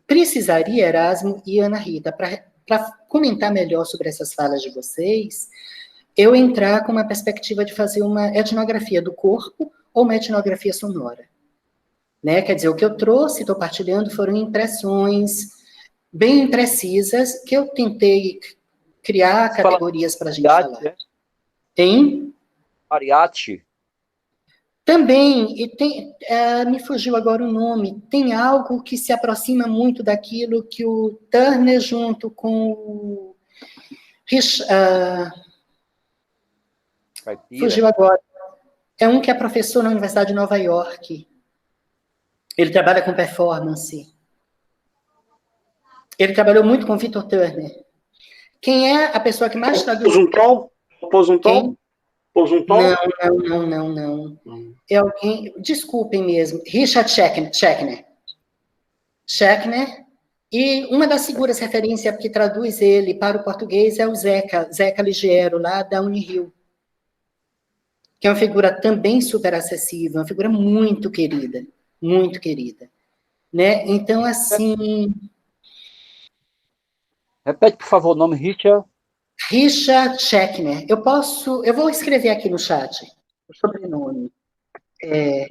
Precisaria, Erasmo e Ana Rita, para comentar melhor sobre essas falas de vocês, eu entrar com uma perspectiva de fazer uma etnografia do corpo, ou uma etnografia sonora. Né? Quer dizer, o que eu trouxe, estou partilhando, foram impressões bem precisas que eu tentei criar categorias para a gente falar. Né? Tem? Ariati. Também, e tem, me fugiu agora o nome, tem algo que se aproxima muito daquilo que o Turner, junto com o fugiu agora. É um que é professor na Universidade de Nova York. Ele trabalha com performance. Ele trabalhou muito com Victor Turner. Quem é a pessoa que mais traduz? Pôs um tom? Não. É alguém... Desculpem mesmo. Richard Schechner. E uma das figuras referência que traduz ele para o português é o Zeca Ligiero, lá da Unirio. Que é uma figura também super acessível, uma figura muito querida. Muito querida. Né? Então, assim... Repete, por favor, o nome, Richard Schechner. Eu vou escrever aqui no chat o sobrenome. Eu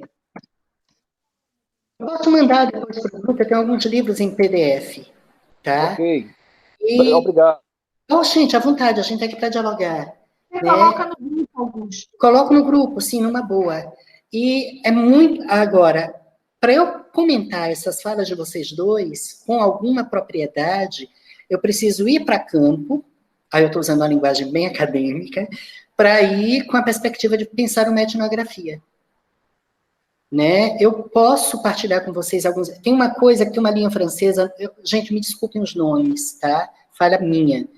posso mandar depois para o grupo, eu tenho alguns livros em PDF, tá? Ok. Obrigado. Oh, gente, à vontade, a gente está aqui para dialogar. Você coloca no grupo, Augusto. Coloco no grupo, sim, numa boa. E é muito... Agora, para eu comentar essas falas de vocês dois, com alguma propriedade, eu preciso ir para campo, aí eu estou usando uma linguagem bem acadêmica, para ir com a perspectiva de pensar uma etnografia. Né? Eu posso partilhar com vocês alguns... Tem uma coisa, que tem uma linha francesa, gente, me desculpem os nomes, tá? Falha minha.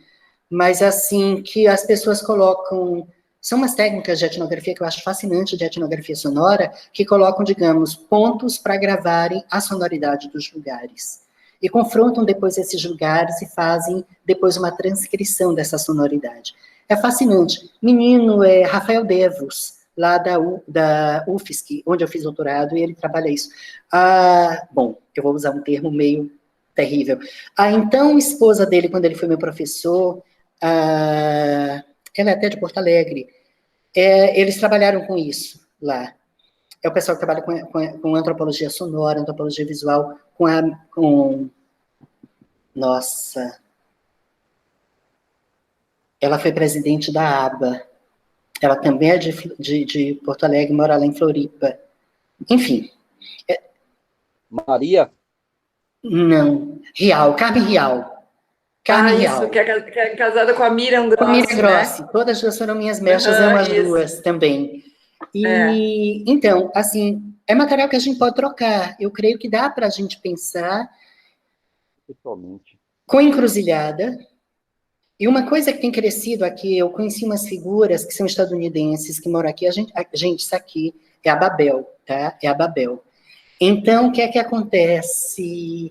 Mas, assim, que as pessoas colocam... São umas técnicas de etnografia que eu acho fascinante, de etnografia sonora, que colocam, digamos, pontos para gravarem a sonoridade dos lugares. E confrontam depois esses lugares e fazem depois uma transcrição dessa sonoridade. É fascinante. Menino é Rafael Devos, lá da UFSC, onde eu fiz doutorado, e ele trabalha isso. Bom, eu vou usar um termo meio terrível. A então esposa dele, quando ele foi meu professor, ela é até de Porto Alegre, eles trabalharam com isso lá. É o pessoal que trabalha com antropologia sonora, antropologia visual, Nossa. Ela foi presidente da ABA. Ela também é de Porto Alegre, mora lá em Floripa. Enfim. Maria? Não. Carmen Rial. Isso, que é casada com a Miriam Grossi. Com a Miriam Grossi. Né? Todas duas foram minhas mestras, amo as duas também. E, então, assim, é material que a gente pode trocar. Eu creio que dá para a gente pensar totalmente com encruzilhada. E uma coisa que tem crescido aqui, eu conheci umas figuras que são estadunidenses, que moram aqui, gente, isso aqui é a Babel, tá? É a Babel. Então, o que é que acontece?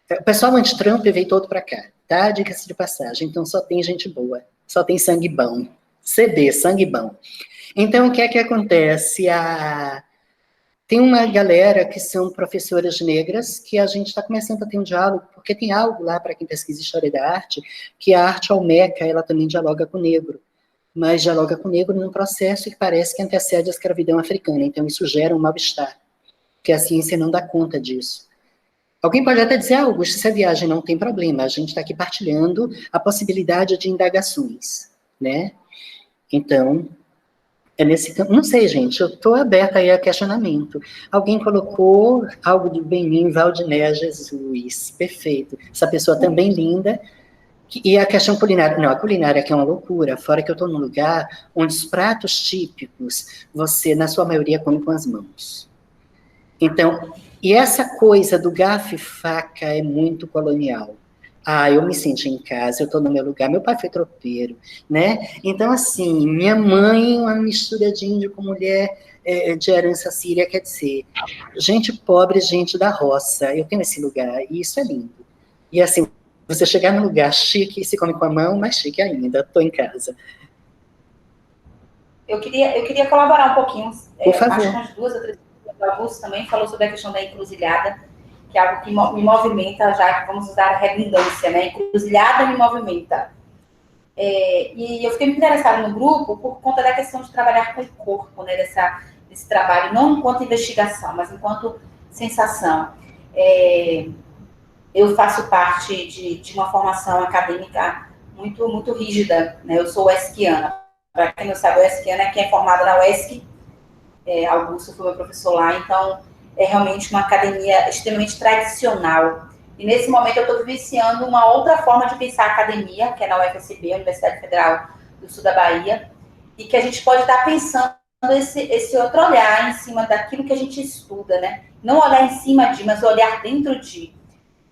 O pessoal anti-Trump veio todo para cá, tá? Diga-se de passagem. Então, só tem gente boa, só tem sangue bom. CD, sangue bom. Então, o que é que acontece? Tem uma galera que são professoras negras que a gente está começando a ter um diálogo, porque tem algo lá, para quem pesquisa História da Arte, que a arte olmeca, ela também dialoga com o negro, mas dialoga com o negro num processo que parece que antecede a escravidão africana, então isso gera um mal-estar, que a ciência não dá conta disso. Alguém pode até dizer, Augusto, essa viagem não tem problema, a gente está aqui partilhando a possibilidade de indagações, né? Então... não sei, gente, eu estou aberta aí a questionamento. Alguém colocou algo de Benin, Valdinéia, Jesus, perfeito. Essa pessoa também linda. E a questão culinária, não, a culinária que é uma loucura, fora que eu estou num lugar onde os pratos típicos, você, na sua maioria, come com as mãos. Então, e essa coisa do garfo e faca é muito colonial. Eu me senti em casa, eu estou no meu lugar, meu pai foi tropeiro, né? Então, assim, minha mãe, uma mistura de índio com mulher de herança síria, quer dizer, gente pobre, gente da roça, eu tenho esse lugar, e isso é lindo. E, assim, você chegar num lugar chique, se come com a mão, mais chique ainda, estou em casa. Eu queria colaborar um pouquinho. Por favor. Acho que umas 2 ou 3 vezes, o Augusto também falou sobre a questão da encruzilhada, que é algo que me movimenta, já que vamos usar a redundância, né? Encruzilhada me movimenta. E eu fiquei muito interessada no grupo por conta da questão de trabalhar com o corpo, né? desse trabalho, não enquanto investigação, mas enquanto sensação. Eu faço parte de uma formação acadêmica muito, muito rígida, né? Eu sou UESCiana. Para quem não sabe, a UESCiana é quem é formada na UESC. Augusto foi meu professor lá, então é realmente uma academia extremamente tradicional. E nesse momento eu estou vivenciando uma outra forma de pensar a academia, que é na UFSB, Universidade Federal do Sul da Bahia, e que a gente pode estar pensando esse outro olhar em cima daquilo que a gente estuda, né? Não olhar em cima de, mas olhar dentro de.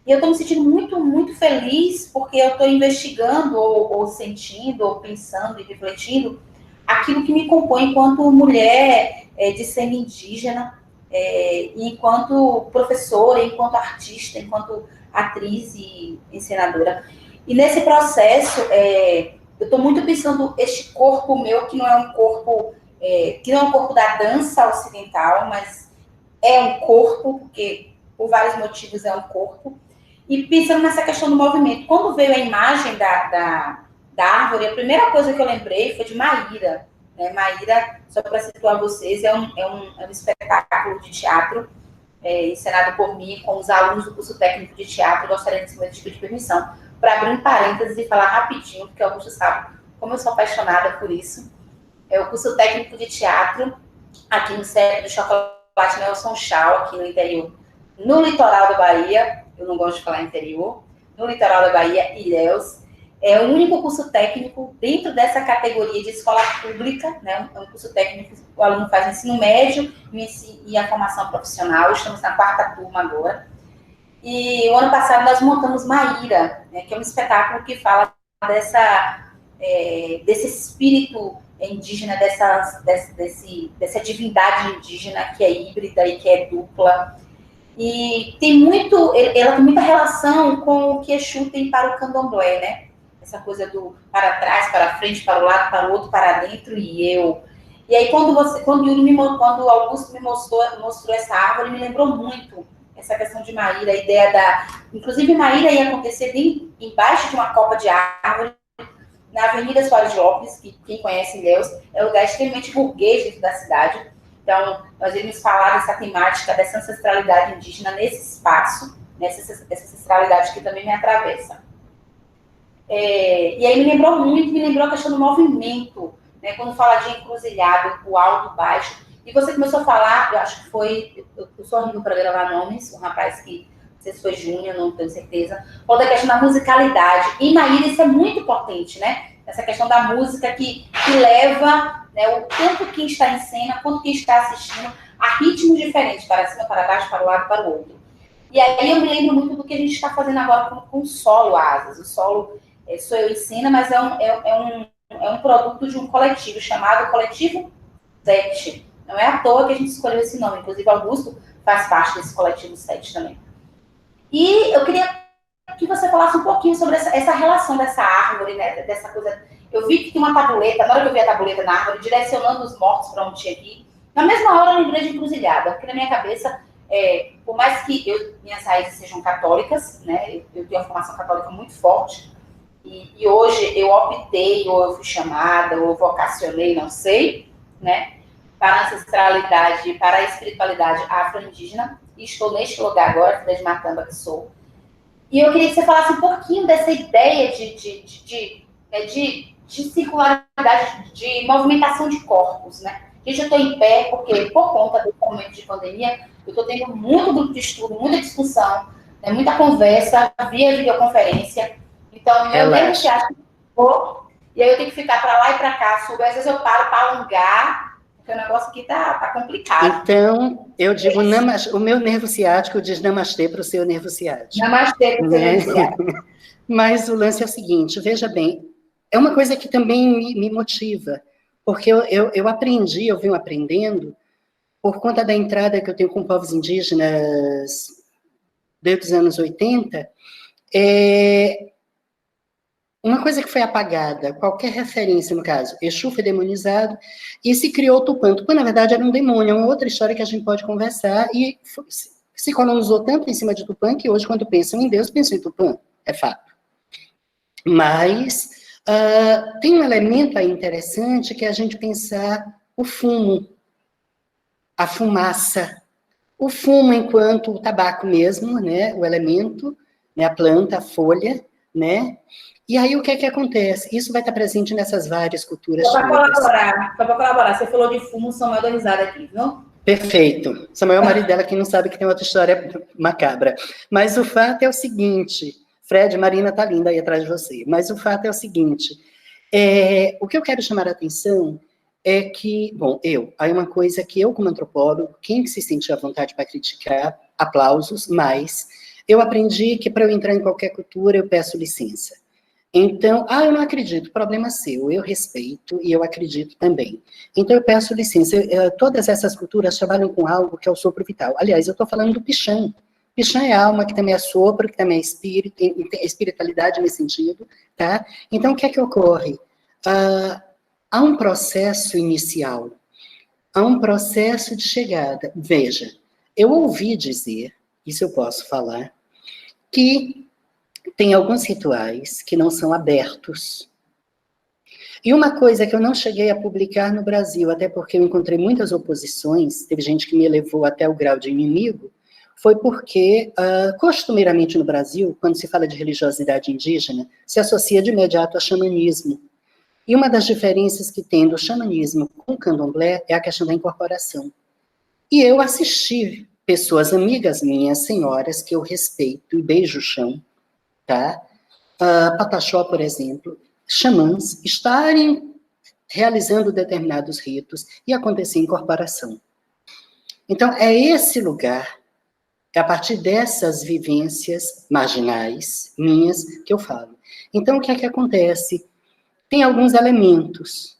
E eu estou me sentindo muito, muito feliz porque eu estou investigando, ou sentindo, ou pensando e refletindo aquilo que me compõe enquanto mulher de sangue indígena, enquanto professora, enquanto artista, enquanto atriz e encenadora. E nesse processo, eu estou muito pensando este corpo meu, que não é um corpo, que não é um corpo da dança ocidental, mas é um corpo, porque por vários motivos é um corpo, e pensando nessa questão do movimento. Quando veio a imagem da árvore, a primeira coisa que eu lembrei foi de Maíra. Maíra, só para situar vocês, é um espetáculo de teatro encenado por mim com os alunos do curso técnico de teatro. Gostaria de pedir permissão para abrir um parênteses e falar rapidinho, porque Augusto sabe como eu sou apaixonada por isso. É o curso técnico de teatro aqui no Centro do Chocolate Nelson Chau, aqui no interior, no litoral da Bahia. Eu não gosto de falar interior. No litoral da Bahia, Ilhéus. É o único curso técnico dentro dessa categoria de escola pública, né? É um curso técnico que o aluno faz ensino médio e a formação profissional. Estamos na 4ª turma agora. E o ano passado nós montamos Maíra, né, que é um espetáculo que fala desse espírito indígena, dessa divindade indígena que é híbrida e que é dupla. E ela tem muita relação com o que Exu tem para o candomblé, né? Essa coisa do para trás, para frente, para o lado, para o outro, para dentro e eu. E aí, quando o Augusto me mostrou essa árvore, me lembrou muito essa questão de Maíra, a ideia inclusive, Maíra ia acontecer embaixo de uma copa de árvore, na Avenida Soares de Lopes, que quem conhece Ilhéus, é um lugar extremamente burguês dentro da cidade. Então, nós iremos falar dessa temática, dessa ancestralidade indígena nesse espaço, essa ancestralidade que também me atravessa. E aí me lembrou a questão do movimento, né? Quando fala de encruzilhado, o alto, o baixo. E você começou a falar, eu acho que foi, eu sou horrível para gravar nomes, um rapaz que, não sei se foi Júnior, não tenho certeza, falou da questão da musicalidade. E Maíra, isso é muito potente, né? Essa questão da música que leva, né, o tanto quem está em cena, quanto quem está assistindo, a ritmos diferentes, para cima, para baixo, para um lado, para o outro. E aí eu me lembro muito do que a gente está fazendo agora com o solo Asas. O solo sou eu em cena, mas é um produto de um coletivo chamado Coletivo 7. Não é à toa que a gente escolheu esse nome. Inclusive, Augusto faz parte desse Coletivo 7 também. E eu queria que você falasse um pouquinho sobre essa relação dessa árvore, né, dessa coisa. Eu vi que tem uma tabuleta, na hora que eu vi a tabuleta na árvore, direcionando os mortos para onde tinha que ir, na mesma hora eu lembrei de encruzilhada, porque na minha cabeça, por mais que minhas raízes sejam católicas, né, eu tenho uma formação católica muito forte, e hoje eu optei, ou eu fui chamada, ou vocacionei, não sei, né, para a ancestralidade, para a espiritualidade afro-indígena, e estou neste lugar agora, filha de Matamba que sou. E eu queria que você falasse um pouquinho dessa ideia de circularidade, de movimentação de corpos, né? Gente, eu estou em pé porque, por conta do momento de pandemia, eu estou tendo muito grupo de estudo, muita discussão, né, muita conversa via videoconferência. Então, meu Deus, você acha que e aí eu tenho que ficar para lá e para cá, às vezes eu paro para alongar, porque o negócio aqui tá complicado. Então, eu digo, o meu nervo ciático diz namastê para o seu nervo ciático. Namastê para o seu nervo ciático. Mas o lance é o seguinte, veja bem, é uma coisa que também me motiva, porque eu aprendi, eu venho aprendendo, por conta da entrada que eu tenho com povos indígenas desde os anos 80, uma coisa que foi apagada, qualquer referência, no caso, Exu foi demonizado, e se criou o Tupã. Tupã, na verdade, era um demônio, é uma outra história que a gente pode conversar, e se colonizou tanto em cima de Tupã, que hoje, quando pensam em Deus, pensam em Tupã, é fato. Mas tem um elemento aí interessante, que é a gente pensar o fumo. a fumaça, o fumo enquanto o tabaco mesmo, né, o elemento, né, a planta, a folha, né, e aí o que é que acontece? Isso vai estar presente nessas várias culturas. Só para colaborar, você falou de fumo, Samuel deu risada aqui, não? Perfeito. Samuel é o marido dela, quem não sabe que tem outra história macabra. Mas o fato é o seguinte, Fred, Marina tá linda aí atrás de você, mas o fato é o seguinte, o que eu quero chamar a atenção é que, bom, aí uma coisa que eu, como antropólogo, quem se sentir à vontade para criticar, aplausos, mas eu aprendi que para eu entrar em qualquer cultura eu peço licença. Então, eu não acredito, problema seu, eu respeito e eu acredito também. Então, eu peço licença, todas essas culturas trabalham com algo que é o sopro vital. Aliás, eu estou falando do Pixã. Pixã é alma, que também é sopro, que também é espírito, tem espiritualidade nesse sentido, tá? Então, o que é que ocorre? Há um processo inicial, há um processo de chegada. Veja, eu ouvi dizer, isso eu posso falar, que tem alguns rituais que não são abertos. E uma coisa que eu não cheguei a publicar no Brasil, até porque eu encontrei muitas oposições, teve gente que me levou até o grau de inimigo, foi porque, costumeiramente no Brasil, quando se fala de religiosidade indígena, se associa de imediato a xamanismo. E uma das diferenças que tem do xamanismo com o candomblé é a questão da incorporação. E eu assisti pessoas, amigas minhas, senhoras, que eu respeito e beijo o chão, tá? Pataxó, por exemplo, xamãs estarem realizando determinados ritos e acontecer incorporação. Então, é esse lugar, é a partir dessas vivências marginais minhas que eu falo. Então, o que é que acontece? Tem alguns elementos.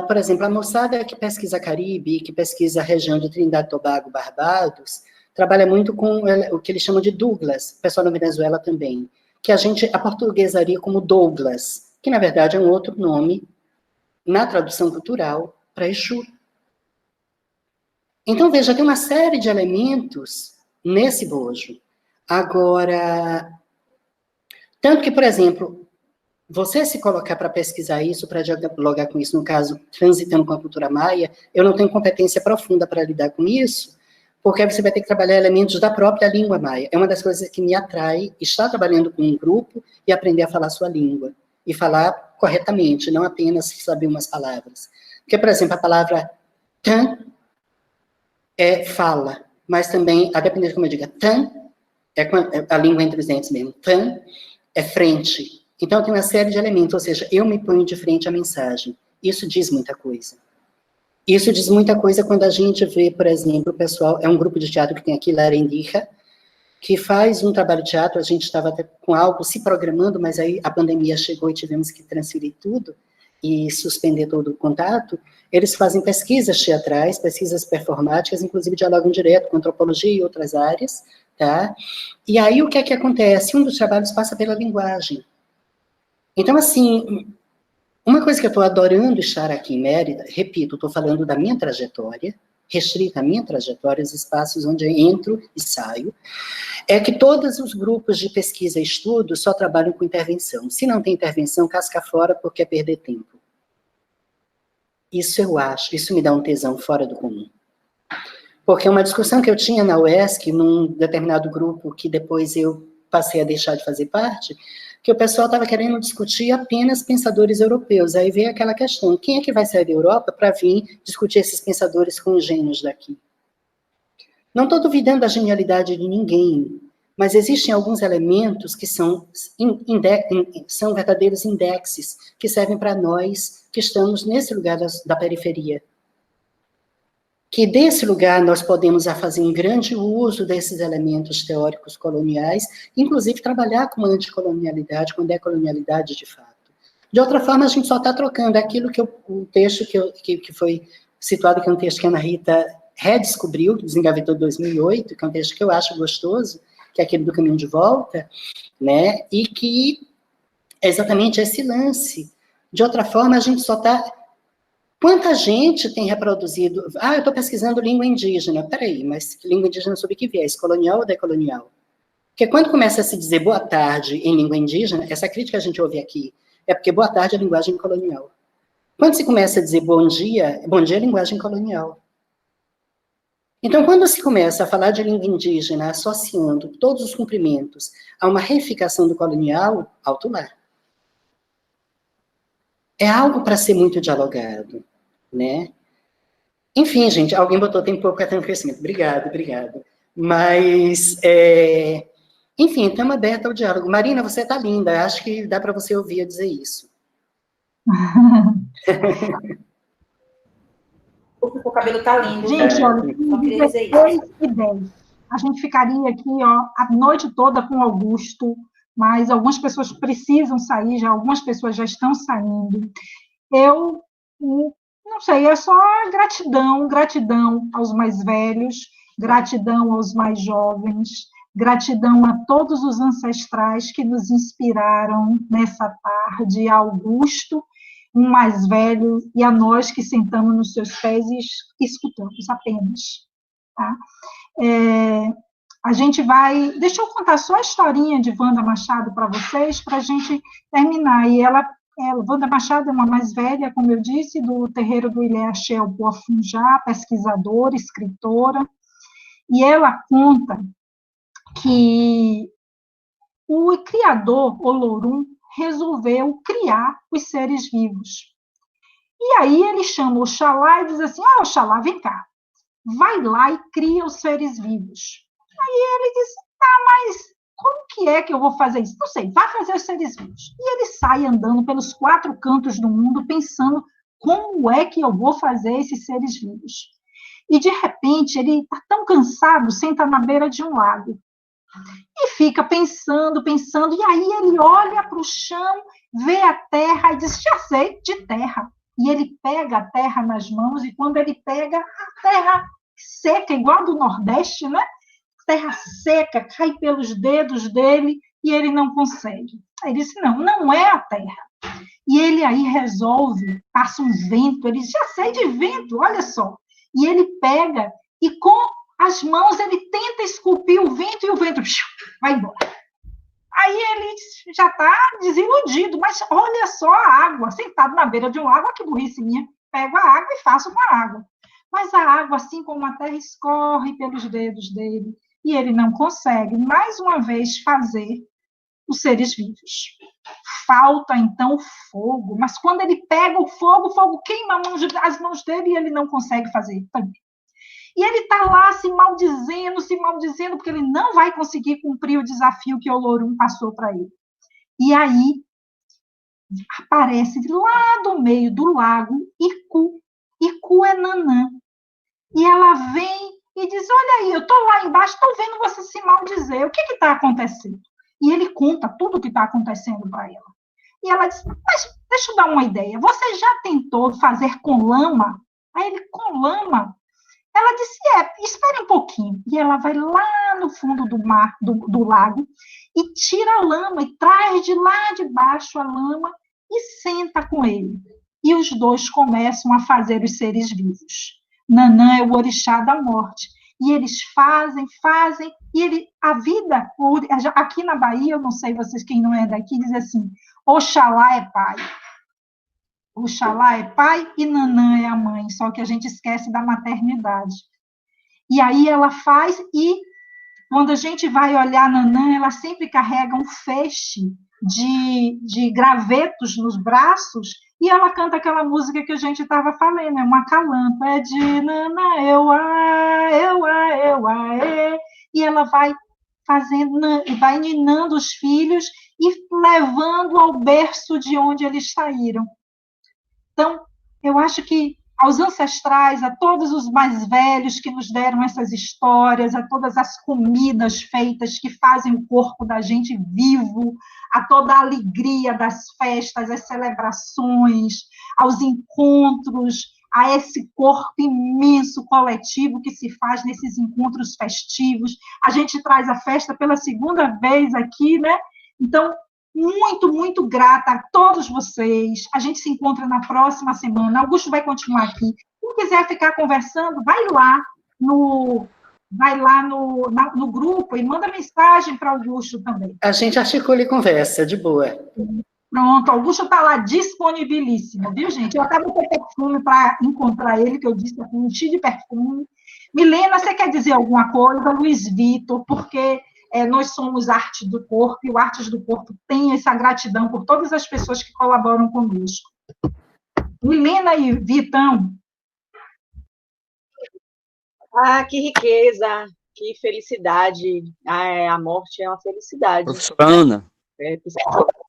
Por exemplo, a moçada que pesquisa Caribe, que pesquisa a região de Trindade, Tobago, Barbados, trabalha muito com o que eles chamam de Douglas, o pessoal na Venezuela também, que a gente aportuguesaria como Douglas, que na verdade é um outro nome, na tradução cultural, para Exu. Então, veja, tem uma série de elementos nesse bojo. Agora, tanto que, por exemplo, você se colocar para pesquisar isso, para dialogar com isso, no caso, transitando com a cultura maia, eu não tenho competência profunda para lidar com isso, porque você vai ter que trabalhar elementos da própria língua maia. É uma das coisas que me atrai, estar trabalhando com um grupo e aprender a falar sua língua. E falar corretamente, não apenas saber umas palavras. Porque, por exemplo, a palavra tan é fala, mas também, a depender de como eu diga, tan é a língua entre os dentes mesmo, tan é frente. Então, tem uma série de elementos, ou seja, eu me ponho de frente à mensagem. Isso diz muita coisa. Isso diz muita coisa quando a gente vê, por exemplo, o pessoal, é um grupo de teatro que tem aqui, Larendica, que faz um trabalho de teatro, a gente estava até com algo se programando, mas aí a pandemia chegou e tivemos que transferir tudo e suspender todo o contato. Eles fazem pesquisas teatrais, pesquisas performáticas, inclusive dialogam direto com antropologia e outras áreas, tá? E aí o que é que acontece? Um dos trabalhos passa pela linguagem. Então, assim, uma coisa que eu estou adorando estar aqui em Mérida, repito, estou falando da minha trajetória, restrita à minha trajetória, os espaços onde eu entro e saio, é que todos os grupos de pesquisa e estudo só trabalham com intervenção. Se não tem intervenção, casca fora porque é perder tempo. Isso eu acho, isso me dá um tesão fora do comum. Porque uma discussão que eu tinha na UESC, num determinado grupo que depois eu passei a deixar de fazer parte, que o pessoal estava querendo discutir apenas pensadores europeus. Aí veio aquela questão, quem é que vai sair da Europa para vir discutir esses pensadores com os gênios daqui? Não estou duvidando da genialidade de ninguém, mas existem alguns elementos que são verdadeiros indexes, que servem para nós que estamos nesse lugar da periferia. Que desse lugar nós podemos fazer um grande uso desses elementos teóricos coloniais, inclusive trabalhar com a anticolonialidade, com a decolonialidade de fato. De outra forma, a gente só está trocando aquilo que o texto que foi situado, que é um texto que a Ana Rita redescobriu, desengavetou em 2008, que é um texto que eu acho gostoso, que é aquele do Caminho de Volta, né? E que é exatamente esse lance. De outra forma, a gente só está... Quanta gente tem reproduzido... eu estou pesquisando língua indígena. Peraí, mas língua indígena sob que viés? Colonial ou decolonial? Porque quando começa a se dizer boa tarde em língua indígena, essa crítica a gente ouve aqui, é porque boa tarde é linguagem colonial. Quando se começa a dizer bom dia é linguagem colonial. Então, quando se começa a falar de língua indígena associando todos os cumprimentos a uma reificação do colonial, alto lá. É algo para ser muito dialogado, né? Enfim, gente, alguém botou tem pouco até no crescimento. Obrigado. Mas, enfim, estamos abertos ao diálogo. Marina, você está linda, acho que dá para você ouvir eu dizer isso. O cabelo está lindo. Gente, olha, 16h10. A gente ficaria aqui, ó, a noite toda com o Augusto, mas algumas pessoas precisam sair, já algumas pessoas já estão saindo. Eu não sei, é só gratidão aos mais velhos, gratidão aos mais jovens, gratidão a todos os ancestrais que nos inspiraram nessa tarde, a Augusto, um mais velho, e a nós que sentamos nos seus pés e escutamos apenas. Tá? A gente vai... Deixa eu contar só a historinha de Wanda Machado para vocês, para a gente terminar. E Wanda Machado é uma mais velha, como eu disse, do terreiro do Ilê Axé Poafunjá, pesquisadora, escritora, e ela conta que o criador, Olorum, resolveu criar os seres vivos. E aí ele chama Oxalá e diz assim, Oxalá, vem cá, vai lá e cria os seres vivos. Aí ele diz, mas como que é que eu vou fazer isso? Não sei, vai fazer os seres vivos. E ele sai andando pelos 4 cantos do mundo, pensando como é que eu vou fazer esses seres vivos. E, de repente, ele está tão cansado, senta na beira de um lago. E fica pensando, e aí ele olha para o chão, vê a terra e diz, já sei, de terra. E ele pega a terra nas mãos, e quando ele pega, a terra seca, igual a do Nordeste, né? Terra seca, cai pelos dedos dele, e ele não consegue. Aí ele disse, não é a terra. E ele aí resolve, passa um vento, ele diz, já sei de vento, olha só. E ele pega, e com as mãos ele tenta esculpir o vento, e o vento vai embora. Aí ele já está desiludido, mas olha só a água, sentado na beira de um lago, que burrice minha, pego a água e faço com a água. Mas a água, assim como a terra, escorre pelos dedos dele, e ele não consegue, mais uma vez, fazer os seres vivos. Falta, então, fogo, mas quando ele pega o fogo queima as mãos dele e ele não consegue fazer também. E ele está lá se maldizendo, porque ele não vai conseguir cumprir o desafio que Olorum passou para ele. E aí, aparece lá do meio do lago Iku. Iku é Nanã. E ela vem e diz, olha aí, eu estou lá embaixo, estou vendo você se maldizer, o que está acontecendo? E ele conta tudo o que está acontecendo para ela. E ela diz, mas deixa eu dar uma ideia, você já tentou fazer com lama? Aí ele, com lama? Ela disse, espere um pouquinho. E ela vai lá no fundo do mar, do lago, e tira a lama, e traz de lá de baixo a lama, e senta com ele. E os dois começam a fazer os seres vivos. Nanã é o orixá da morte. E eles fazem, e a vida, aqui na Bahia, eu não sei vocês, quem não é daqui, diz assim, Oxalá é pai. Oxalá é pai e Nanã é a mãe, só que a gente esquece da maternidade. E aí ela faz, e quando a gente vai olhar Nanã, ela sempre carrega um feixe de gravetos nos braços, e ela canta aquela música que a gente estava falando, é uma calampa, é de Nanã, e ela vai fazendo, e vai ninando os filhos e levando ao berço de onde eles saíram. Então, eu acho que aos ancestrais, a todos os mais velhos que nos deram essas histórias, a todas as comidas feitas que fazem o corpo da gente vivo, a toda a alegria das festas, as celebrações, aos encontros, a esse corpo imenso coletivo que se faz nesses encontros festivos. A gente traz a festa pela segunda vez aqui, né? Então, muito, muito grata a todos vocês. A gente se encontra na próxima semana. Augusto vai continuar aqui. Quem quiser ficar conversando, vai lá no grupo e manda mensagem para Augusto também. A gente articula e conversa, de boa. Pronto, Augusto está lá disponibilíssimo, viu, gente? Eu até botei perfume para encontrar ele, que eu disse, enchi de perfume. Milena, você quer dizer alguma coisa? Luiz Vitor, porque nós somos Arte do Corpo, e o Artes do Corpo tem essa gratidão por todas as pessoas que colaboram conosco. Milena e Vitão. Ah, que riqueza, que felicidade. A morte é uma felicidade. Professora Ana. Precisa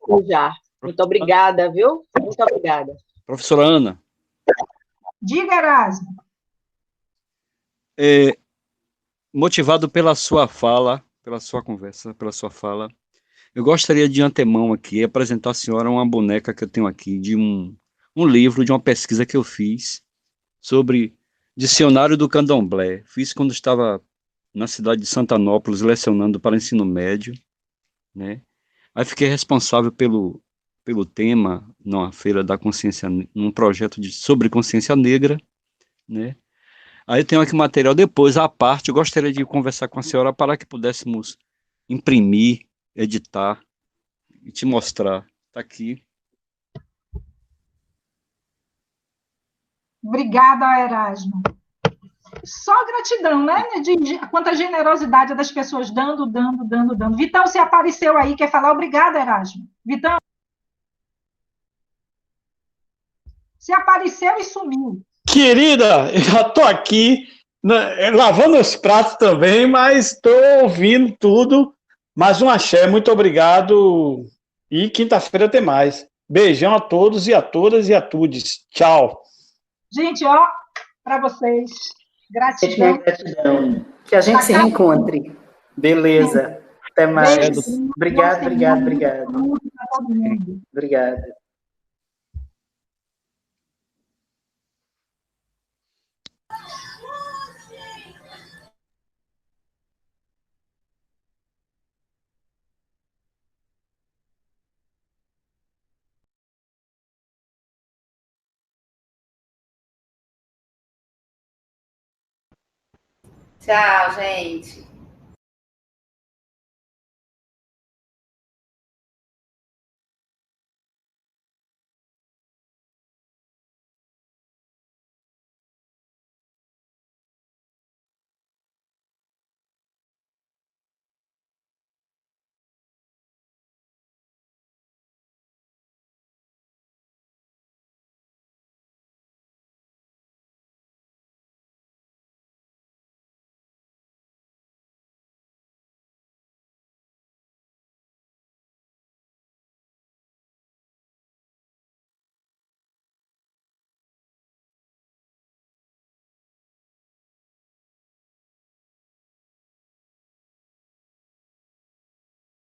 desejar. Muito obrigada, viu? Muito obrigada. Professora Ana. Diga, Erasmo. Motivado pela sua fala, pela sua conversa, pela sua fala, eu gostaria de antemão aqui apresentar à senhora uma boneca que eu tenho aqui, de um livro, de uma pesquisa que eu fiz sobre Dicionário do Candomblé. Fiz quando estava na cidade de Santanópolis, lecionando para ensino médio, né? Aí fiquei responsável pelo tema, numa feira da consciência, num projeto sobre consciência negra, né? Aí eu tenho aqui material depois, à parte, eu gostaria de conversar com a senhora para que pudéssemos imprimir, editar e te mostrar. Está aqui. Obrigada, Erasmo. Só gratidão, né? Quanta generosidade das pessoas dando. Vitão, se apareceu aí, quer falar? Obrigada, Erasmo. Vitão. Se apareceu e sumiu. Querida, eu já estou aqui, né, lavando os pratos também, mas estou ouvindo tudo. Mais um axé, muito obrigado. E quinta-feira tem mais. Beijão a todos e a todas e a tudes. Tchau. Gente, ó, para vocês, gratidão. Gratidão. Que a gente se reencontre. Beleza. Até mais. Obrigado. Obrigado. Tchau, gente.